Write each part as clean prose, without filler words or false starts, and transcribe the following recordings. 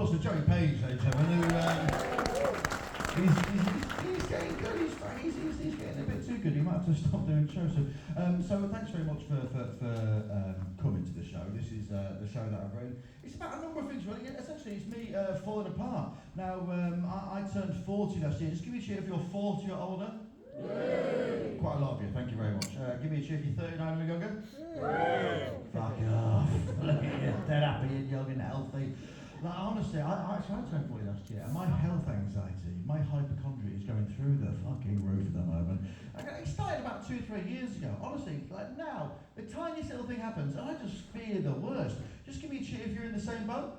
course, to Joey Page, ladies and gentlemen, who he's getting good. He's getting a bit too good. He might have to stop doing shows soon. So thanks very much for coming to the show. This is the show that I've written. It's about a number of things, really. Essentially, it's me falling apart. Now, I turned 40 last year. Just give me a cheer if you're 40 or older. Yay. Quite a lot of you, thank you very much. Give me a cheer if you're 39 or younger. Yay. Fuck off. Look at you, dead happy and young and healthy. Like, honestly, I turned 40 last year, and my health anxiety, my hypochondria is going through the fucking roof at the moment. It started about 2-3 years ago. Honestly, like now, the tiniest little thing happens, and I just fear the worst. Just give me a cheer if you're in the same boat.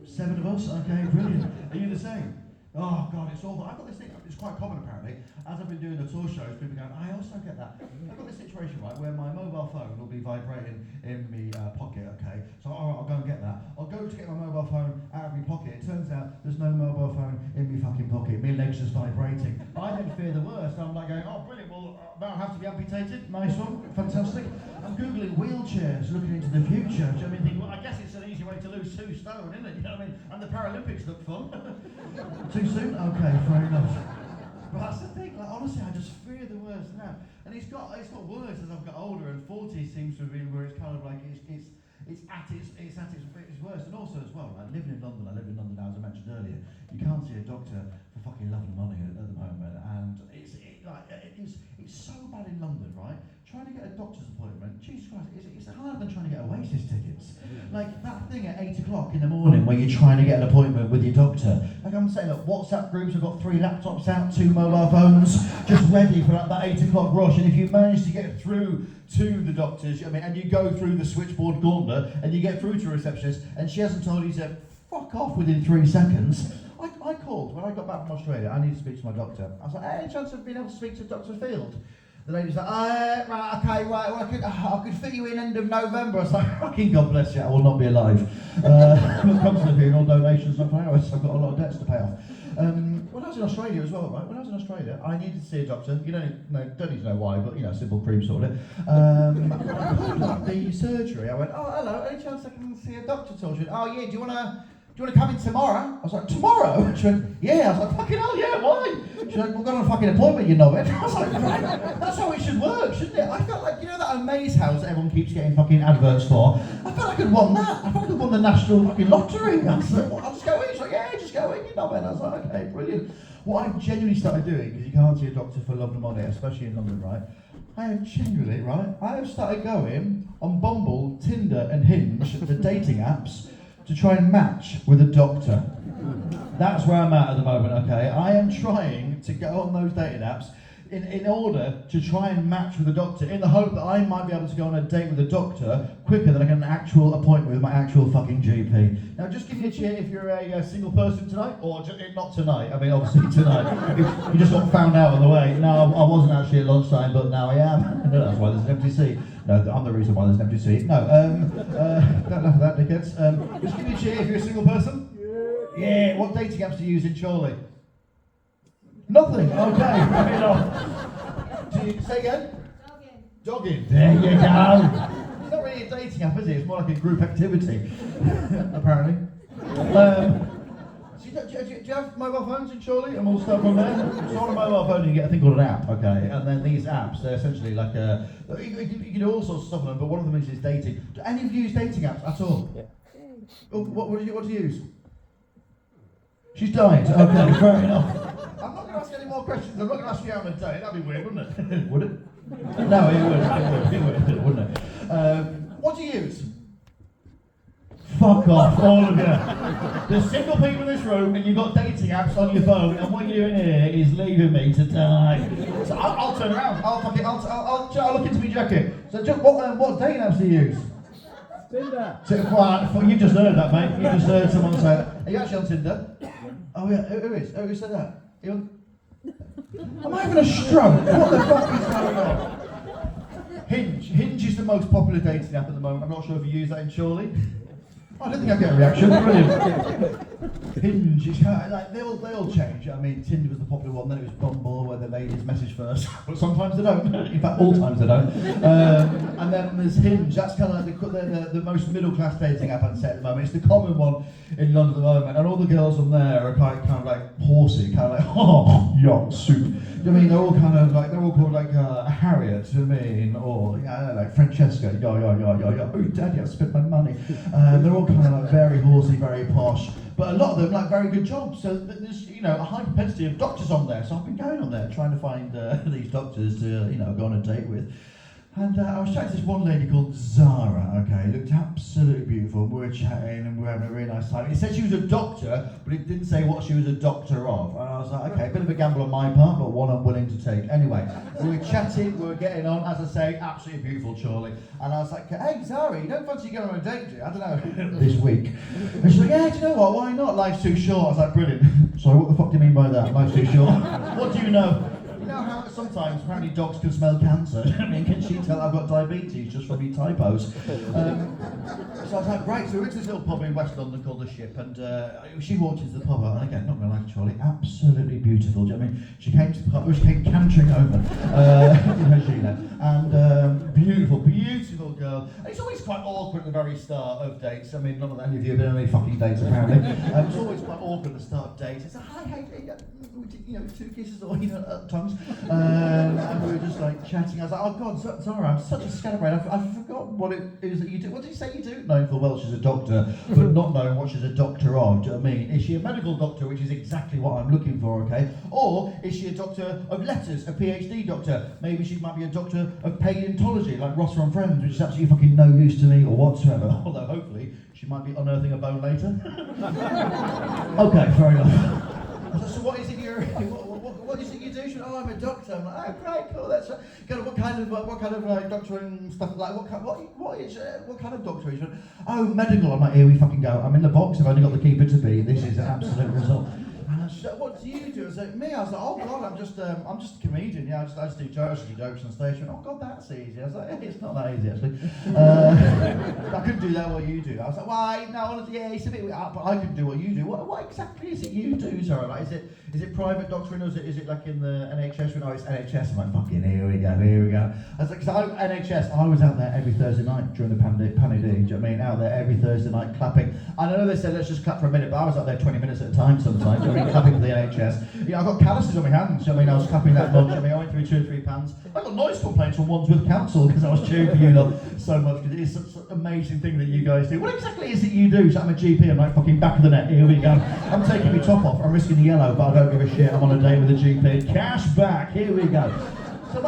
7 of us, okay, brilliant. Are you the same? Oh God, it's awful. I've got this thing, it's quite common apparently, as I've been doing the tour shows, people going, I also get that. I've got this situation, right, where my mobile phone will be vibrating in my pocket, okay? So alright, I'll go and get that. I'll go to get my mobile phone out of my pocket. It turns out there's no mobile phone in my fucking pocket. My leg's just vibrating. I then fear the worst. I'm like going, oh brilliant, well, that'll have to be amputated. Nice one, fantastic. I'm Googling wheelchairs, looking into the future. Do you know what I mean? Well, I guess it's an easy way to lose 2 stone, isn't it? You know what I mean? And the Paralympics look fun. Too soon? Okay, fair enough. But that's the thing, like honestly, I just fear the worst now. And it's got worse as I've got older, and 40 seems to have been where it's kind of like it's at its worst. And also as well, like living in London, I live in London now, as I mentioned earlier. You can't see a doctor for fucking love and money at the moment, and it's so bad in London, right? Trying to get a doctor's appointment, Jesus Christ, it's harder than trying to get Oasis tickets. Like that thing at 8 o'clock in the morning where you're trying to get an appointment with your doctor. Like I'm saying, look, WhatsApp groups have got 3 laptops out, 2 mobile phones, just ready for that 8 o'clock rush. And if you manage to get through to the doctors, I mean, and you go through the switchboard gauntlet and you get through to a receptionist and she hasn't told you to fuck off within 3 seconds. I called when I got back from Australia. I need to speak to my doctor. I was like, any chance of being able to speak to Dr. Field? The lady's like, right, okay, right, well, I could fit you in end of November. I was like, fucking God bless you, I will not be alive. Come to the funeral, donations, not for hours. I've got a lot of debts to pay off. When I was in Australia as well, right, when I was in Australia, I needed to see a doctor. You don't need to know why, but, you know, simple cream sort of. I called up the surgery. I went, oh, hello, any chance I can see a doctor? She went, oh, yeah, do you want to come in tomorrow? I was like, tomorrow? She went, yeah. I was like, fucking hell, yeah, why? She went, we've got a fucking appointment, you know it. I was like, right, that's how it should work, shouldn't it? I felt like, you know that Amaze House that everyone keeps getting fucking adverts for? I felt like I'd won that. I felt like I'd won the national fucking lottery. I was like, well, I'll just go in. She's like, yeah, just go in, you know it. I was like, okay, brilliant. What I've genuinely started doing, because you can't see a doctor for love and money, especially in London, right? I have genuinely, right? I have started going on Bumble, Tinder and Hinge, the dating apps, to try and match with a doctor. That's where I'm at the moment, okay? I am trying to go on those dating apps in order to try and match with a doctor in the hope that I might be able to go on a date with a doctor quicker than I get an actual appointment with my actual fucking GP. Now just give me a cheer if you're a single person tonight, or not tonight, I mean obviously tonight. You just got found out on the way. No, I wasn't actually at lunchtime, but now I am. That's why there's an empty seat. No, I'm the reason why there's an empty seat. No, don't laugh at that, dickheads. Just give me a cheer if you're a single person. Yeah, what dating apps do you use in Chorley? Nothing, okay, fair enough. Do you say again? Jogging. There you go. It's not really a dating app, is it? It's more like a group activity, apparently. Do you have mobile phones in Chorley and all stuff on there? So on a mobile phone you get a thing called an app, okay? And then these apps, they're essentially like you can do all sorts of stuff on them, but one of them is dating. Do any of you use dating apps at all? Yeah. What do you use? She's died. Okay, fair enough. I'm not going to ask any more questions. I'm not going to ask you how on a date. That'd be weird, wouldn't it? Would it? No, it would, wouldn't it? What do you use? Fuck off, all of you. There's single people in this room, and you've got dating apps on your phone, and what you're doing here is leaving me to die. So I'll turn around. I'll look into my jacket. So, what dating apps do you use? Tinder. You just heard that, mate. You just heard someone say that. Are you actually on Tinder? Oh yeah, who is? Who said that? Am I having a stroke? What the fuck is going on? Hinge is the most popular dating app at the moment. I'm not sure if you use that in Chorley. I don't think I get a reaction. Brilliant. Hinge, it's kind of like they all change. I mean, Tinder was the popular one, then it was Bumble, where the ladies message first, but sometimes they don't. In fact, all times they don't. And then there's Hinge. That's kind of like the most middle class dating app I'd say at the moment. It's the common one in London at the moment, and all the girls on there are kind of like horsey, kind of like yacht soup. I mean, they're all called like Harriet, do you know what I mean? Or like Francesca, oh daddy, I've spent my money. They're all kind of like very horsey, very posh, but a lot of them like very good jobs. So there's a high propensity of doctors on there. So I've been going on there trying to find these doctors to go on a date with. And I was chatting to this one lady called Zara, okay, looked absolutely beautiful. We were chatting and we were having a really nice time. It said she was a doctor, but it didn't say what she was a doctor of. And I was like, okay, a bit of a gamble on my part, but one I'm willing to take. Anyway, we were chatting, we were getting on, as I say, absolutely beautiful, Charlie. And I was like, hey, Zara, you don't fancy going on a date, do you? I don't know, this week. And she's like, yeah, do you know what, why not? Life's too short. I was like, brilliant. Sorry, what the fuck do you mean by that? Life's too short? What do you know? You know how sometimes apparently dogs can smell cancer? I mean, can she tell I've got diabetes just from me typos? So I was like, right, so we went to this little pub in West London called The Ship, and she walked into the pub, and again, not gonna lie to Charlie, absolutely beautiful. Do you know what I mean? She came to the pub, she came cantering over, and beautiful girl. And it's always quite awkward at the very start of dates. I mean, none of any of you have been on any fucking dates apparently. It's always quite awkward at the start of dates. It's like, hi, hey, two kisses or tongues. And we were just like chatting. I was like, oh God, Zara, I'm such a scatterbrain. I forgot what it is that you do. What did you say you do? Knowing full well she's a doctor, but not knowing what she's a doctor of. Do you know what I mean? Is she a medical doctor, which is exactly what I'm looking for, okay? Or is she a doctor of letters, a PhD doctor? Maybe she might be a doctor of paleontology, like Ross from Friends, which is absolutely fucking no use to me or whatsoever. Although hopefully she might be unearthing a bone later. Okay, fair enough. So what is it what is it you do? She went, oh, I'm a doctor. I'm like, oh, great, cool. That's what kind of like doctoring stuff like what kind of doctor? She went, oh, medical. I'm like, here we fucking go. I'm in the box. I've only got the keeper to be. This is an absolute result. And I said, what do you do? I was like, me? I was like, oh God, I'm just a comedian. Yeah, I just do jokes on stage. And, oh God, that's easy. I was like, it's not that easy actually. I couldn't do that what you do. I was like, why? No, honestly, yeah, it's a bit. But I could do what you do. What exactly is it you do, Sarah? Like, is it private doctoring or is it like in the NHS? No, it's NHS. I'm like, fucking here we go. I was like, because NHS, I was out there every Thursday night during the pandemic. Do you know what I mean? Out there every Thursday night clapping. And I know they said let's just clap for a minute, but I was out there 20 minutes at a time sometimes. Do you know what I mean? Clapping for the NHS. I got calluses on my hands. Do you know what I mean? I was clapping that much. I went through 2 or 3 pans. I got noise complaints from Wandsworth Council because I was cheering for you lot so much because it is such an amazing thing that you guys do. What exactly is it you do? So I'm a GP. I'm like fucking back of the net. Here we go. I'm taking my top off. I'm risking the yellow, but I don't give a shit. I'm on a date with a GP. Cash back. Here we go. So,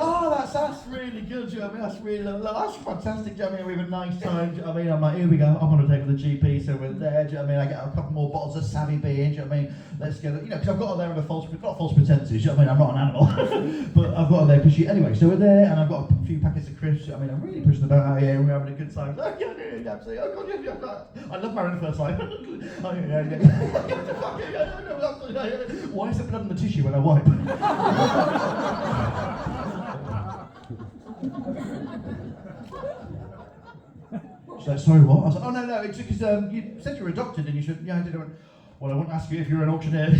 that's really good, do you know what I mean? That's fantastic, do you know what I mean? We have a nice time, do you know what I mean? I'm like, here we go, I'm on a date with the GP, so we're there, do you know what I mean? I get a couple more bottles of Savvy beer, do you know what I mean? Let's get it, because I've got her there with not false pretenses, do you know what I mean? I'm not an animal, but I've got her there because anyway, so we're there, and I've got a few packets of crisps, do you know what I mean? I'm really pushing the boat out here, and we're having a good time. Oh, yeah, absolutely, oh God, yeah. I love marrying at first sight. Oh, yeah. Why is it blood on the tissue when I wipe? She's like, sorry, what? I was like, oh no, it's because you said you were a doctor, didn't you? Yeah, I did. Well, I wouldn't ask you if you were an auctioneer.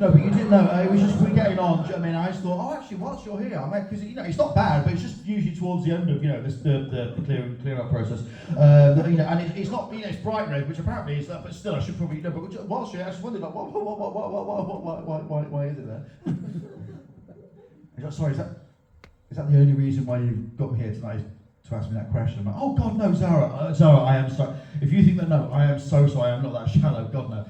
No, but you didn't know. It was just we getting on. Do you know what I mean? I just thought, oh, actually, whilst you're here, because it's not bad, but it's just usually towards the end of the clear up process. And it's not it's bright red, which apparently is that, but still I should probably But whilst you're here, I just wondered like, why is it there? He's like, sorry, is that the only reason why you got me here tonight? To ask me that question. I'm like, oh God, no, Zara, I am sorry. If you think that, no, I am so sorry, I'm not that shallow, God no.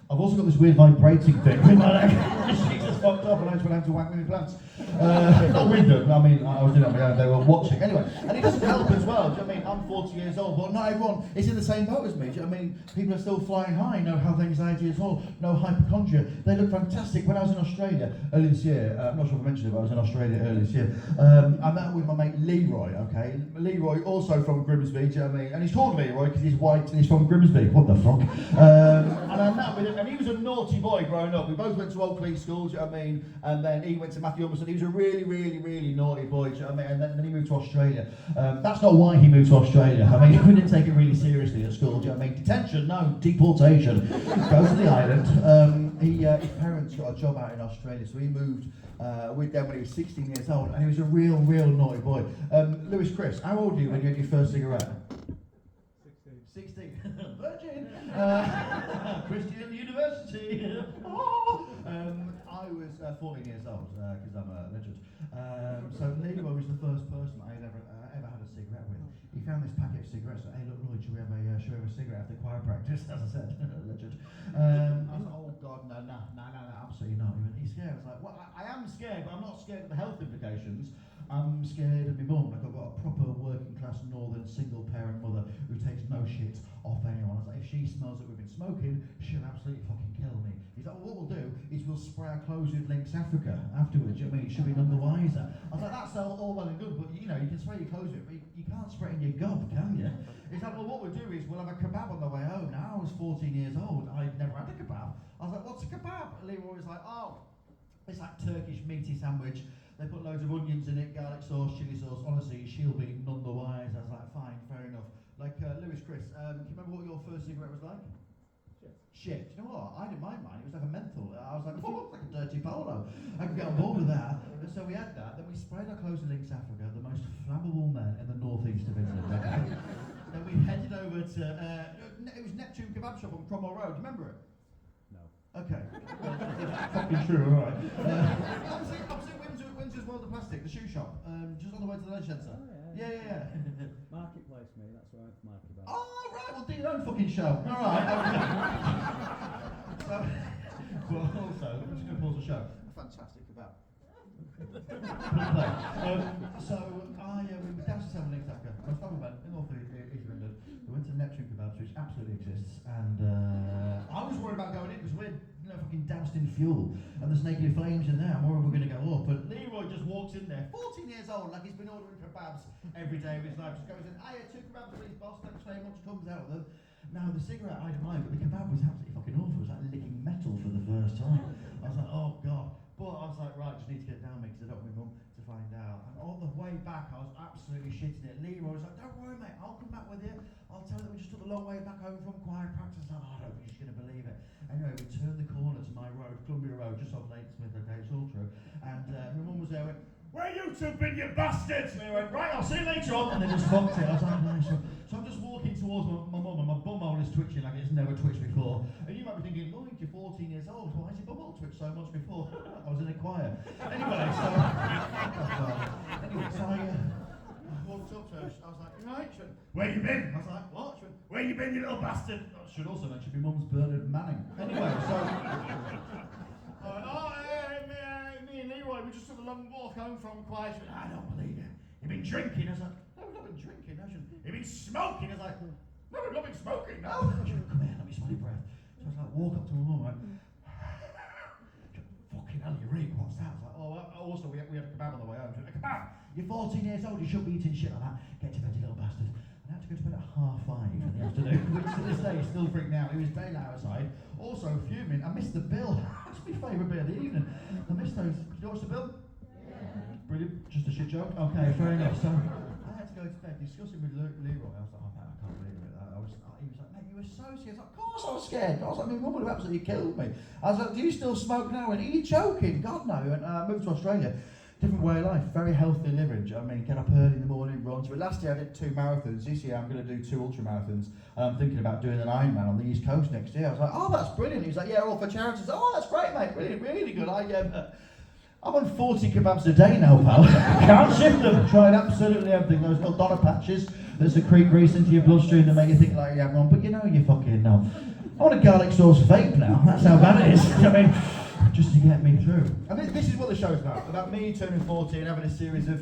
I've also got this weird vibrating thing. She just fucked up and I just went out to wank with my plants. Not with them, I mean, I was doing it on my own, they were watching. Anyway, and it doesn't help as well, do you know what I mean? I'm 40 years old, but not everyone is in the same boat as me, do you know what I mean? People are still flying high, no health anxiety as well, no hypochondria. They look fantastic. When I was in Australia earlier this year, I'm not sure if I mentioned it, but I was in Australia earlier this year, I met with my mate Leroy, okay? Leroy, also from Grimsby, do you know what I mean? And he's called Leroy because he's white and he's from Grimsby, what the fuck? And I met with him, and he was a naughty boy growing up. We both went to Oakley schools, you know what I mean? And then he went to Matthew Humberson. He was a really, really, really naughty boy, do you know what I mean? And then he moved to Australia. That's not why he moved to Australia. I mean, we didn't take it really seriously at school, do you know what I mean? Detention, no, deportation. Go to the island. His parents got a job out in Australia, so he moved with them when he was 16 years old, and he was a real, real naughty boy. Lewis, Chris, how old were you when you had your first cigarette? 16. Virgin. Christian University. I was 14 years old because I'm a legend. So Leroy was the first person I had ever had a cigarette with. He found this packet of cigarettes. Like, hey, look, Lloyd, should we have a cigarette after choir practice? As I said, legend. I was like, oh God, no, absolutely not. He's scared. I was like, well, I am scared, but I'm not scared of the health implications. I'm scared of my mum. Like, I've got a proper working class northern single parent mother who takes no shit off anyone. I was like, if she smells that we've been smoking, she'll absolutely fucking kill me. He's like, well, what we'll do is we'll spray our clothes with Lynx Africa afterwards. You know what I mean? It should be none the wiser. I was like, that's all well and good, but you know, you can spray your clothes with it, but you can't spray it in your gob, can you? He's like, well, what we'll do is we'll have a kebab on the way home. Now, I was 14 years old. I'd never had a kebab. I was like, what's a kebab? And Leroy was like, oh, it's like Turkish meaty sandwich. They put loads of onions in it, garlic sauce, chilli sauce. Honestly, she'll be none the wise. I was like, fine, fair enough. Like, Lewis, Chris, can you remember what your first cigarette was like? Shit. You know what? I didn't mind mine. It was like a menthol. I was like, oh, it's like a dirty polo. I could get on board with that. And so we had that. Then we sprayed our clothes in Lynx Africa, the most flammable men in the northeast of England. Then we headed over to, it was Neptune Kebab Shop on Cromwell Road. Do you remember it? No. Okay. Fucking true, alright. Opposite Windsor's World of Plastic, the shoe shop, just on the way to the Leisure Centre. Oh, yeah. Marketplace, mate, that's where I'm market about. Oh, right, well, do your own fucking show. Alright. So, well, also, I'm just going to pause the show. Fantastic kebab. We were downstairs having Lynx Africa. My family went in North East London. We went to Neptune Kebabs, which absolutely exists, and I was worried about going in because we're fucking doused in fuel, and there's naked flames in there. I'm worried we're going to go up. But Leroy just walks in there, 14 years old, like he's been ordering kebabs every day of his life. Just goes in, hey, 2 kebabs please, boss. Thanks very much. Comes out of them. Now the cigarette I didn't mind, but the kebab was absolutely fucking awful. It was like licking metal for the first time. I was like, oh God. But I was like, right, just need to get it down me because I don't want my mum to find out. And on the way back, I was absolutely shitting it. Leroy was like, don't worry, mate, I'll come back with you. I'll tell you that we just took the long way back home from choir practice. I don't think she's going to believe it. Anyway, we turned the corner to my road, Columbia Road, just off Ladysmith, okay, it's all true. And my mum was there, went, where you two been, you bastards? And they went, right, I'll see you later on. And they just fucked it. I was like, nice. So I'm just walking towards my mum, and my bumhole is twitching like it's never twitched before. And you might be thinking, Lloyd, you're 14 years old. Why has your bumhole twitched so much before? I was in a choir. Anyway, so I walked up to her. I was like, you right? She went, where you been? I was like, what? She went, where you been, you little bastard? I should also mention my mum's Bernard Manning. Anyway, so me and Leroy, we just took a long walk home from choir. She went, I don't believe it. You've been drinking. I was like, no, I've not been drinking. You've been smoking. I was like, no, I've not been smoking. No. She went, come here, let me smell your breath. So I was like, walk up to my mum, like, fucking hell, you reek, what's that? I was like, oh, also we had a kebab on the way home. She went, a kebab? You're 14 years old, you shouldn't be eating shit like that. Get to bed, you little bastard. And I had to go to bed at 5:30 in the afternoon, which to this day is still freaking out. It was daylight outside. Also fuming, I missed the bill. That's my favourite bit of the evening. I missed those. Did you watch the bill? Yeah. Brilliant. Just a shit joke? Okay, fair enough. So I had to go to bed discussing with Leroy. I was like, oh man, I can't believe it. He was like, mate, you were so scared. I was like, of course I was scared. I was like, my mum would have absolutely killed me. I was like, do you still smoke now? And are you joking? God no. And I moved to Australia. Different way of life, very healthy living. I mean, get up early in the morning, runs. But last year I did 2 marathons. This year I'm going to do 2 ultra marathons. And I'm thinking about doing an Ironman on the East Coast next year. I was like, oh, that's brilliant. He was like, yeah, all for charity. I was like, oh, that's great, mate. Brilliant, really good. I'm on 40 kebabs a day now, pal. Can't shift them. Tried absolutely everything. Those little donor patches that secrete grease into your bloodstream that make you think like you have one. But you know you fucking know. I want a garlic sauce vape now. That's how bad it is. I mean, just to get me through. And this is what the show's about me turning 40 and having a series of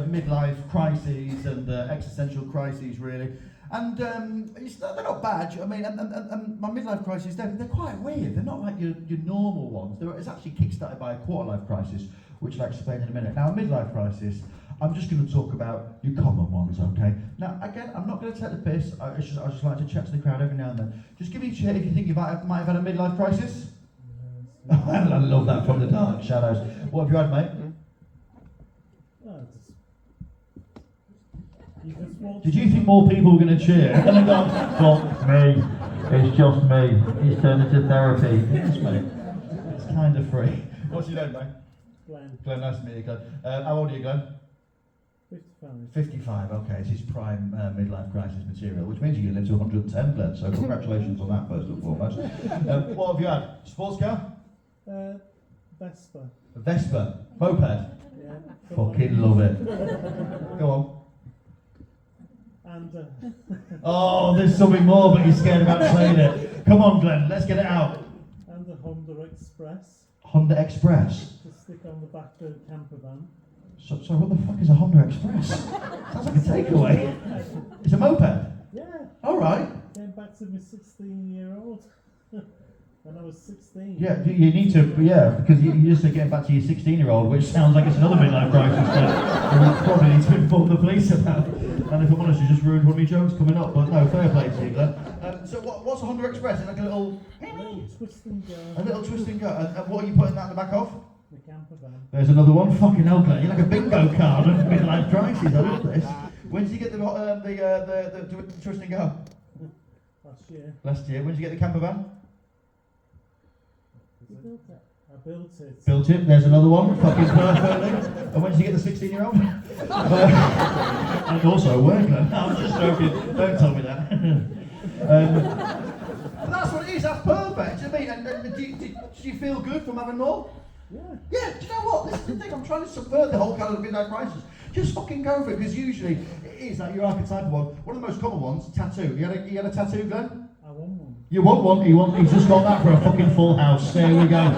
midlife crises and existential crises, really. And they're not bad. I mean, and my midlife crises, they're quite weird. They're not like your normal ones. It's actually kickstarted by a quarter-life crisis, which I'll explain in a minute. Now, a midlife crisis, I'm just going to talk about your common ones, okay? Now, again, I'm not going to take the piss. I just like to chat to the crowd every now and then. Just give me a cheer if you think you might have had a midlife crisis. I love that, from the dark shadows. What have you had, mate? Did you think more people were going to cheer? And they've gone, fuck me, it's just me. He's turned into therapy. Yes, mate. It's kind of free. What's your name, mate? Glenn. Glenn, nice to meet you, Glenn. How old are you, Glenn? 55. 55, okay. It's his prime midlife crisis material, which means you can live to 110, Glenn, so congratulations on that, first and foremost. What have you had? Sports car? Vespa. A Vespa? Moped? Yeah. Fucking love it. Go on. And Oh, there's something more, but he's scared about saying it. Come on, Glenn, let's get it out. and a Honda Express Honda Express? to stick on the back of the camper van. So what the fuck is a Honda Express? Sounds like a takeaway. It's a moped? Yeah. Alright. Came back to my 16-year-old when I was 16. Yeah, you need to, because you just are getting back to your 16-year-old, which sounds like it's another midlife crisis that you probably need to inform the police about. And if I'm honest, you just ruined one of my jokes coming up, but no, fair play to you, Glenn. So what's a Honda Express? Is it like a little twist and go. A little twist and go. And what are you putting that in the back of? The camper van. There's another one. Fucking hell, Glenn. You're like a bingo card of midlife crisis. I love this. When did you get the twist and go? Last year. Last year. When did you get the camper van? You built it. I built it. Built it. There's another one. Fucking perfectly. And when did you get the 16-year-old? And also where, Glenn? No, I'm just joking. Don't tell me that. But that's what it is. That's perfect. Do you mean? And do you feel good from having more? Yeah. Yeah, do you know what? This is the thing, I'm trying to subvert the whole kind of midlife crisis. Just fucking go for it, because usually it is like your archetypal one. One of the most common ones, tattoo. You had a tattoo, Glenn? I want one. You want one? He's just got that for a fucking full house. There we go.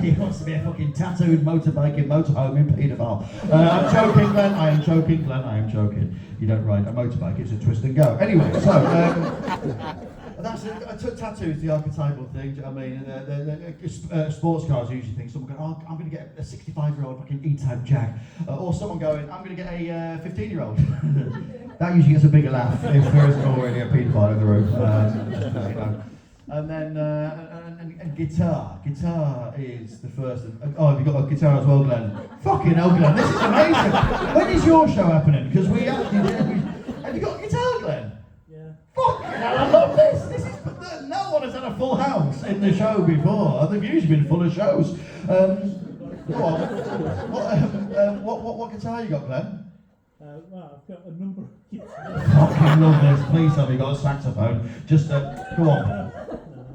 He wants to be a fucking tattooed motorbiking, motorhoming paedophile. I'm joking, Glenn. I am joking, Glenn. I am joking. You don't ride a motorbike, it's a twist and go. Anyway, so... That's a tattoo is the archetypal thing. Do you know what I mean? The sports cars usually think someone going, oh, I'm going to get a 65-year-old fucking E-Type Jag, or someone going, I'm going to get a 15-year-old. That usually gets a bigger laugh if there isn't already a paedophile in the room. Just to let you know. And then and guitar. Guitar is the first. Oh, have you got a guitar as well, Glenn? Fucking hell, Glenn, this is amazing. When is your show happening? Because we actually have you got a guitar, Glenn? Fuck, I love this. This is no one has had a full house in the show before. They've usually been full of shows. Go on. What guitar you got, Glenn? Well, I've got a number of guitars. Fucking love this. Please tell me you got a saxophone. Just go on.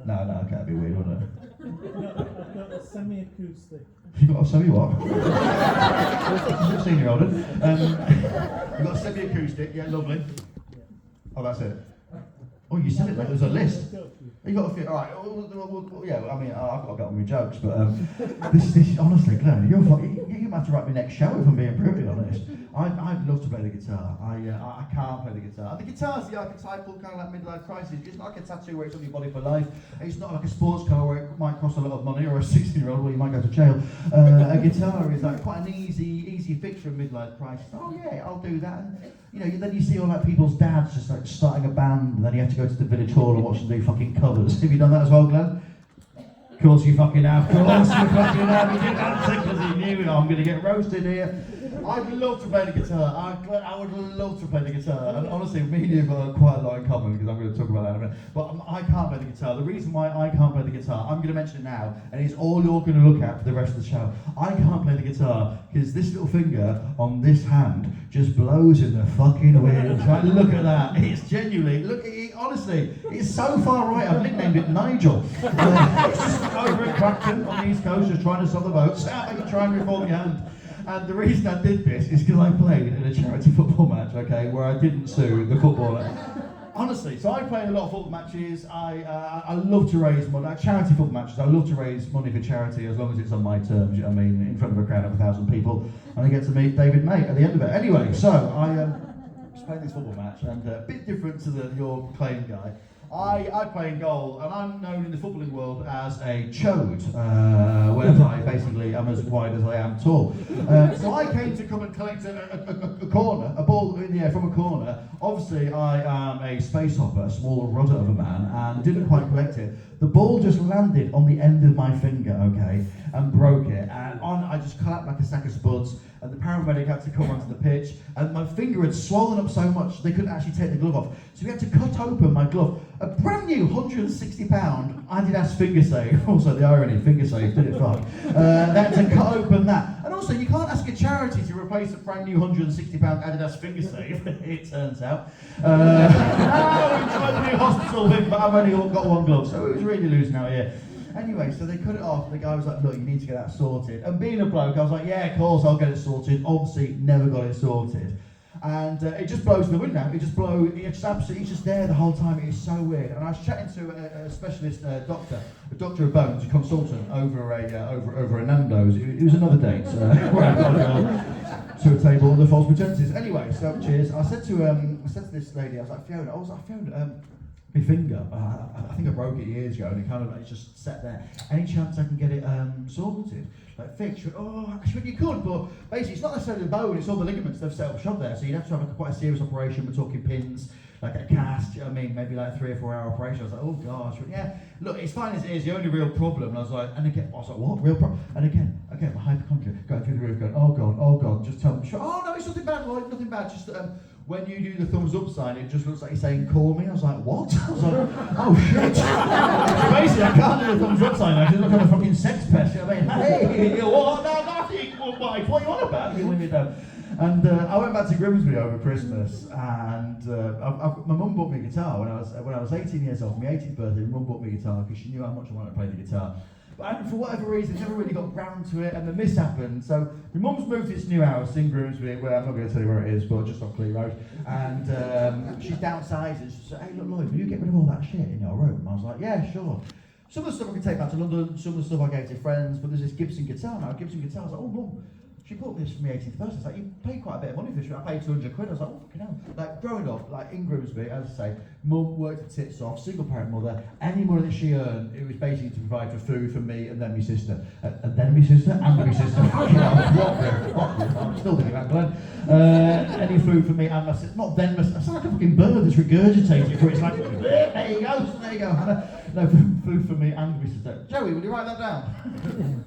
No, okay, that'd be weird, wouldn't it? I've got a semi-acoustic. You got a semi-what? 16-year-old. You got a semi-acoustic. Yeah, lovely. Oh, that's it. Oh, you said it like there's a list. You got a few. All right. Yeah. I mean, I've got to get on with jokes, but this honestly, Glenn, you might have to write me next show if I'm being brutally honest. I'd love to play the guitar. I can't play the guitar. The guitar's the archetypal kind of like midlife crisis. It's not like a tattoo where it's on your body for life. It's not like a sports car where it might cost a lot of money, or a 16-year-old where you might go to jail. A guitar is like quite an easy fix for a midlife crisis. Oh yeah, I'll do that. And, then you see all like people's dads just like starting a band, and then you have to go to the village hall and watch them do fucking covers. Have you done that as well, Glenn? Of course you fucking have. Of course you fucking have. He didn't answer because he knew I'm going to get roasted here. I'd love to play the guitar. I would love to play the guitar. And honestly, me and you have got quite a lot in common, because I'm going to talk about that in a minute. But I can't play the guitar. The reason why I can't play the guitar, I'm going to mention it now, and it's all you're going to look at for the rest of the show. I can't play the guitar because this little finger on this hand just blows in the fucking wind. Right, look at that. It's genuinely, honestly, it's so far right, I've nicknamed it Nigel. It's just over at Clacton on the East Coast, just trying to sell the boats. How about you try and reform your hand? And the reason I did this is because I played in a charity football match, okay, where I didn't sue the footballer. Honestly, so I play a lot of football matches. I love to raise money. Charity football matches, I love to raise money for charity as long as it's on my terms, you know what I mean, in front of a crowd of 1,000 people. And I get to meet David May at the end of it. Anyway, so I was playing this football match, and a bit different to your claim guy. I play in goal, and I'm known in the footballing world as a chode, whereby basically I'm as wide as I am tall. So I came to come and collect a corner, a ball in the air from a corner. Obviously I am a space hopper, a small rudder of a man, and didn't quite collect it. The ball just landed on the end of my finger, okay, and broke it. And I just clapped like a sack of spuds. And the paramedic had to come onto the pitch, and my finger had swollen up so much they couldn't actually take the glove off. So we had to cut open my glove. A brand new £160 Adidas finger save. Also the irony, finger save, did it fine. They had to cut open that. And also, you can't ask a charity to replace a brand new £160 Adidas finger save, it turns out. We tried the new hospital thing, but I've only got one glove, so it was really losing out here. Anyway, so they cut it off. The guy was like, look, you need to get that sorted. And being a bloke, I was like, yeah, of course, I'll get it sorted. Obviously, never got it sorted. And it just blows in the wind now. It's just absolutely, it's just there the whole time. It is so weird. And I was chatting to a specialist doctor, a doctor of bones, a consultant over a Nando's. It was another date where I got to a table under false pretenses. Anyway, so cheers. I said to this lady, I was like, Fiona, my finger, I think I broke it years ago, and it's just set there. Any chance I can get it sorted, like fixed? She went, you could, but basically it's not necessarily the bone, it's all the ligaments they've set up shop there. So you'd have to have quite a serious operation. We're talking pins, like a cast. I mean, maybe like 3 or 4 hour operation. I was like, oh gosh, yeah. Look, it's fine as it is. The only real problem. And I was like, what real problem? And again, my hypochondria going through the roof, going, oh god, just tell me. Oh no, it's nothing bad, Lloyd, nothing bad. Just when you do the thumbs up sign, it just looks like you're saying, call me. I was like, what? I was like, oh shit. So basically, I can't do the thumbs up sign. I just look like a fucking sex pest. I mean, hey, what? No, that's equal, wife. What are you on about? You leave me down. And I went back to Grimsby over Christmas, and my mum bought me a guitar when I was 18 years old. My 18th birthday, my mum bought me a guitar because she knew how much I wanted to play the guitar. But for whatever reason, never really got round to it, and the miss happened. So my mum's moved to this new house in Grimsby, where I'm not going to tell you where it is, but just off Clee Road. And she's downsizing. She said, hey, look, Lloyd, will you get rid of all that shit in your room? I was like, yeah, sure. Some of the stuff I can take back to London, some of the stuff I gave to friends, but there's this Gibson guitar now. Gibson guitar, I was like, oh, Mum, she bought this for me 18th birthday. I was like, you paid quite a bit of money for this. I paid 200 quid. I was like, oh, fucking hell. Like, growing up, like in Grimsby, as I say, Mum worked her tits off, single parent mother. Any money that she earned, it was basically to provide for food for me and then my sister. And then my sister, and my sister. Fucking hell, I'm still thinking about Glenn. Any food for me and my sister. Not then, I sound like a fucking bird that's regurgitating for it. It's like, there you go. No, food for me and my sister. Joey, will you write that down?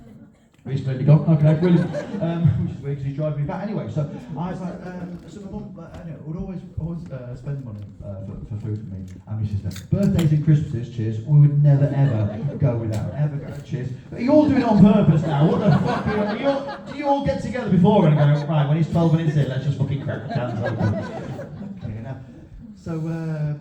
He's clearly gone. Okay, brilliant. Which is weird because he's driving me back anyway. So I was like, so my mum would always spend money for food for me and my sister. Birthdays and Christmases, cheers. We would never ever go without. Ever go, cheers. But you all do it on purpose now. What the fuck are you all? Do you all get together before and go, right, when he's 12 minutes in, let's just fucking crack the cans open? So,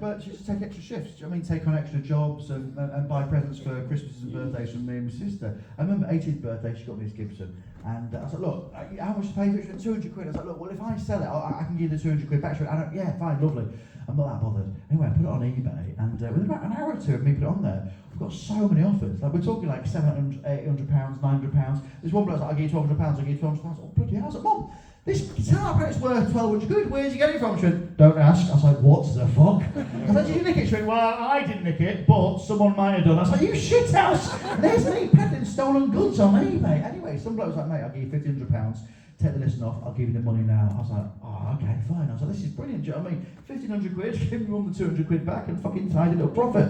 but she just take extra shifts. I mean, take on extra jobs and buy presents for Christmases and birthdays from me and my sister. I remember 18th birthday, she got me this Gibson, and I was like, look, how much to pay for it? She went, 200 quid. I was like, look, well, if I sell it, I can give you the 200 quid back. She went, yeah, fine, lovely. I'm not that bothered. Anyway, I put it on eBay, and within about an hour or two of me put it on there, we've got so many offers. Like, we're talking like £700, £800, £900. There's one bloke's like, I'll give you £1,200, I'll give you £1,200. Oh, bloody hell. I was like, Mum, this guitar apparently is worth 1,200 quid. Where'd you get it from? She went, don't ask. I was like, what the fuck? I was like, did you nick it? She went, well, I didn't nick it, but someone might have done. I was like, you shit house. There's me peddling stolen goods on eBay. Anyway, some bloke was like, mate, I'll give you £1,500. Take the listen off, I'll give you the money now. I was like, oh, okay, fine. I was like, this is brilliant. Do you know what I mean? 1,500 quid, give me mum the 200 quid back and fucking tidy little profit.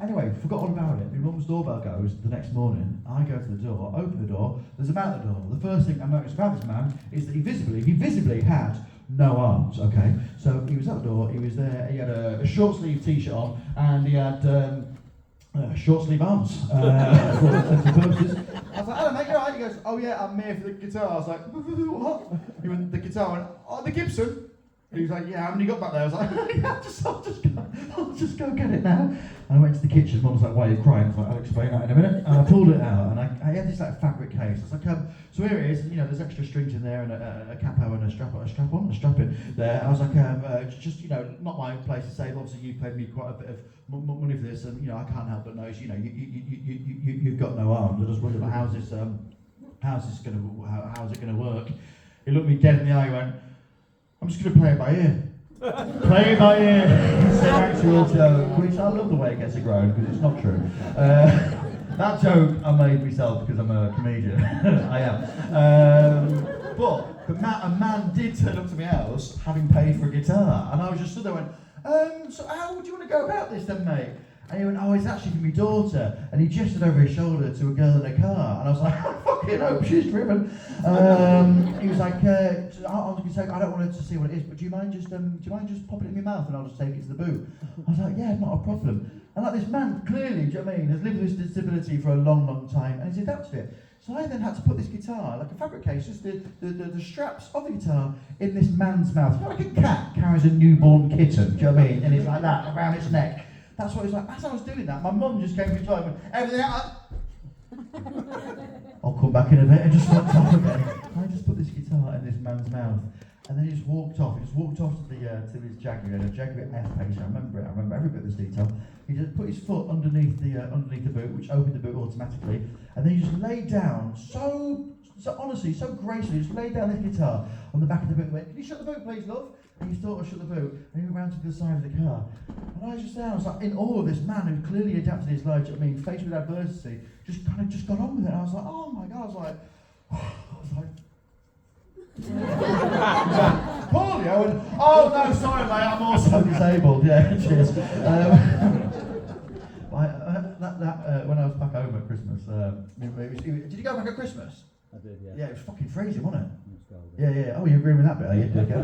Anyway, forgot all about it. My mum's doorbell goes the next morning. I go to the door, open the door, there's a man at the door. The first thing I noticed about this man is that he visibly had no arms, okay? So he was at the door, he was there, he had a short sleeve t-shirt on, and he had short sleeve arms for all intents and purposes. I was like, hello mate, you alright? He goes, oh yeah, I'm here for the guitar. I was like, what? He went, the guitar, went, oh, the Gibson. He was like, yeah, how many you got back there? I was like, yeah, I'll just go get it now. And I went to the kitchen, Mum was like, why are you crying? I was like, I'll explain that in a minute. And I pulled it out, and I had this like fabric case. I was like, so here it is, you know, there's extra strings in there, and a capo and a strap in there. I was like, just, you know, not my place to say, but obviously you paid me quite a bit of money for this, and, you know, I can't help but notice, you know, you've got no arms. I just wondered, how's it going to work? He looked me dead in the eye, and went, I'm just going to play it by ear. Play it by ear. It's an actual joke, which I love the way it gets aground because it's not true. That joke I made myself because I'm a comedian. I am. But a man did turn up to my house having paid for a guitar, and I was just stood there and went, so how would you want to go about this then, mate? And he went, oh, it's actually for my daughter. And he gestured over his shoulder to a girl in a car. And I was like, I fucking hope she's driven. He was like, I was going to say, I don't want her to see what it is, but do you mind just popping it in my mouth and I'll just take it to the boot? I was like, yeah, not a problem. And like this man, clearly, do you know what I mean, has lived with this disability for a long, long time, and he's adapted it. So I then had to put this guitar, like a fabric case, just the straps of the guitar in this man's mouth. You know, like a cat carries a newborn kitten, do you know what I mean? And it's like that, around its neck. That's what it was like. As I was doing that, my mum just came through the door and went, everything out. I'll come back in a bit and just walked off again. I just put this guitar in this man's mouth. And then he just walked off. He just walked off to his Jaguar, a Jaguar F-Pace. I remember it. I remember every bit of this detail. He just put his foot underneath the boot, which opened the boot automatically, and then he just laid down so honestly, so gracefully, just laid down his guitar on the back of the boot and went, can you shut the boot, please, love? And his daughter shut the boot, and he went round to the side of the car. And I was just there, I was like in awe of this man who clearly adapted his life, I mean, faced with adversity, just got on with it. And I was like, oh my God, I was like, Paulie, I went, oh no, sorry mate, I'm also disabled. Yeah, cheers. When I was back home at Christmas, did you go back at Christmas? I did, yeah. Yeah, it was fucking freezing, wasn't it? Yeah. Yeah. Oh, you agree with that bit, are you? Okay.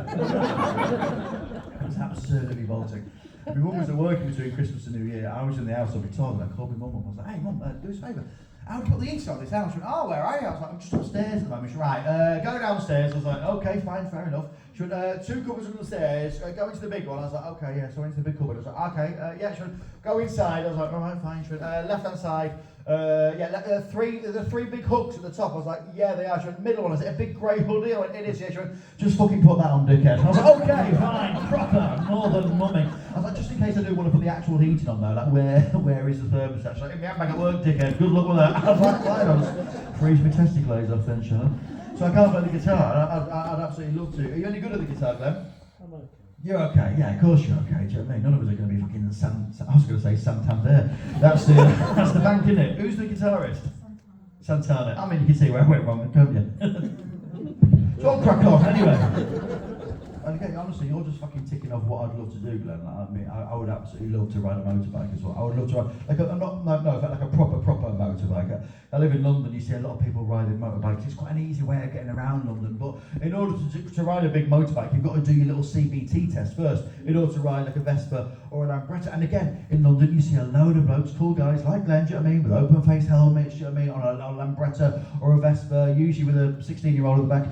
It was absurdly Baltic. My mum was working between Christmas and New Year. I was in the house on Victoria, and I called my mum up. I was like, hey mum, do us a favour. How do you put the inside of this house? She went, oh, where are you? I was like, I'm just upstairs at the moment. She went, right, go downstairs. I was like, okay, fine, fair enough. She went, 2 cupboards under the stairs, go into the big one. I was like, okay, yeah, so into the big cupboard. I was like, okay, yeah. She went, go inside. I was like, all right, fine. She went, left-hand side. The 3 big hooks at the top. I was like, yeah, they are. She went, middle one, is it a big grey hoodie? I went, it is. Yeah. She went, just fucking put that on, dickhead. And I was like, okay, fine, proper, more than mummy. I was like, just in case I do want to put the actual heating on though, like where is the thermostat? She's like, in my handbag at work, dickhead. Good luck with that. I was like, fine, I'll just freeze my testicles off then, shall I? So I can't play the guitar. I'd absolutely love to. Are you any good at the guitar, Glenn? I'm okay. You're okay, yeah, of course you're okay, do you know what I mean? None of us are going to be fucking I was going to say Santander. That's the bank, isn't it? Who's the guitarist? Santana. I mean, you can see where I went wrong, can't you? So I'll crack on, anyway. And again, honestly, you're just fucking ticking off what I'd love to do, Glenn. Like, I mean, I would absolutely love to ride a motorbike as well. I would love to ride, like a proper motorbike. I live in London, you see a lot of people riding motorbikes. It's quite an easy way of getting around London, but in order to ride a big motorbike, you've got to do your little CBT test first, in order to ride like a Vespa or an Lambretta. And again, in London, you see a load of blokes, cool guys like Glenn, do you know what I mean, with open-face helmets, do you know what I mean, on a Lambretta or a Vespa, usually with a 16-year-old at the back,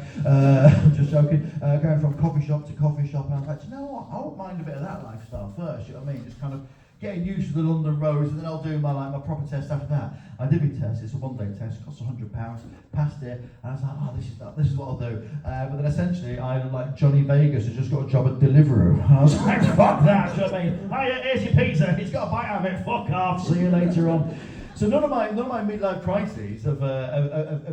just joking, going from coffee shop to coffee shop. And I was like, you know what, I won't mind a bit of that lifestyle first, you know what I mean, just kind of getting used to the London roads, and then I'll do my proper test after that. I did my test, it's a 1-day test, it costs £100, passed it, and I was like, oh, this is what I'll do. But then essentially, I looked like Johnny Vegas who just got a job at Deliveroo. And I was like, fuck that, do you know what I mean? Hiya, here's your pizza, he's got a bite out of it, fuck off, see you later on. So none of my midlife crises have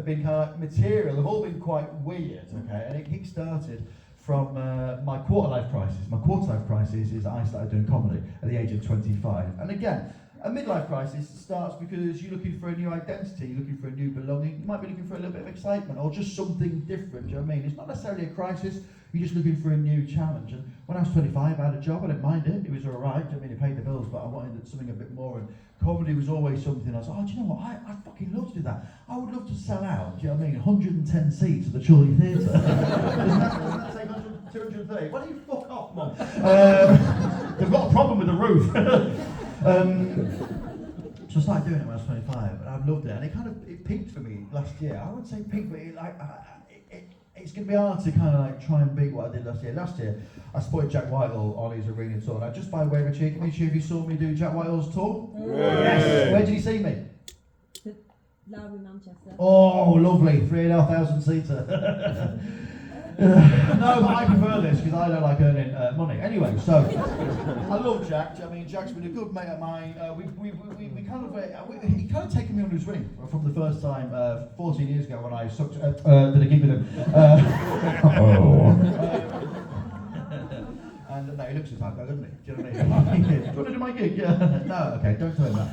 been kind of like material, they've all been quite weird, okay? And it kick-started from my quarter-life crisis. My quarter-life crisis is I started doing comedy at the age of 25. And again, a midlife crisis starts because you're looking for a new identity, you're looking for a new belonging, you might be looking for a little bit of excitement or just something different, do you know what I mean? It's not necessarily a crisis, you're just looking for a new challenge. And when I was 25, I had a job, I didn't mind it was alright, I mean, it paid the bills, but I wanted something a bit more. And comedy was always something I was like, oh, do you know what, I fucking love to do that. I would love to sell out, do you know what I mean? 110 seats at the Chorley Theatre. Doesn't that take 230? Why don't you fuck off, Mum? They've got a problem with the roof. So I started doing it when I was 25, and I've loved it. And it peaked for me last year. I wouldn't say peaked, but it's going to be hard to kind of like try and beat what I did last year. Last year, I spotted Jack Whitehall on his arena tour. Now, just by way of a cheeky, make sure if you saw me do Jack Whitehall's tour. Yes. Where did you see me? Lowry, Manchester. Oh, lovely, 3,500 seater. No, but I prefer this because I don't like earning money. Anyway, so I love Jack. I mean, Jack's been a good mate of mine. He kind of taken me under his wing from the first time 14 years ago when I did a gig with him. And no, he looks his type, doesn't he? Do you know what I mean? Do you want to do my gig? Yeah. No, okay, don't tell him that.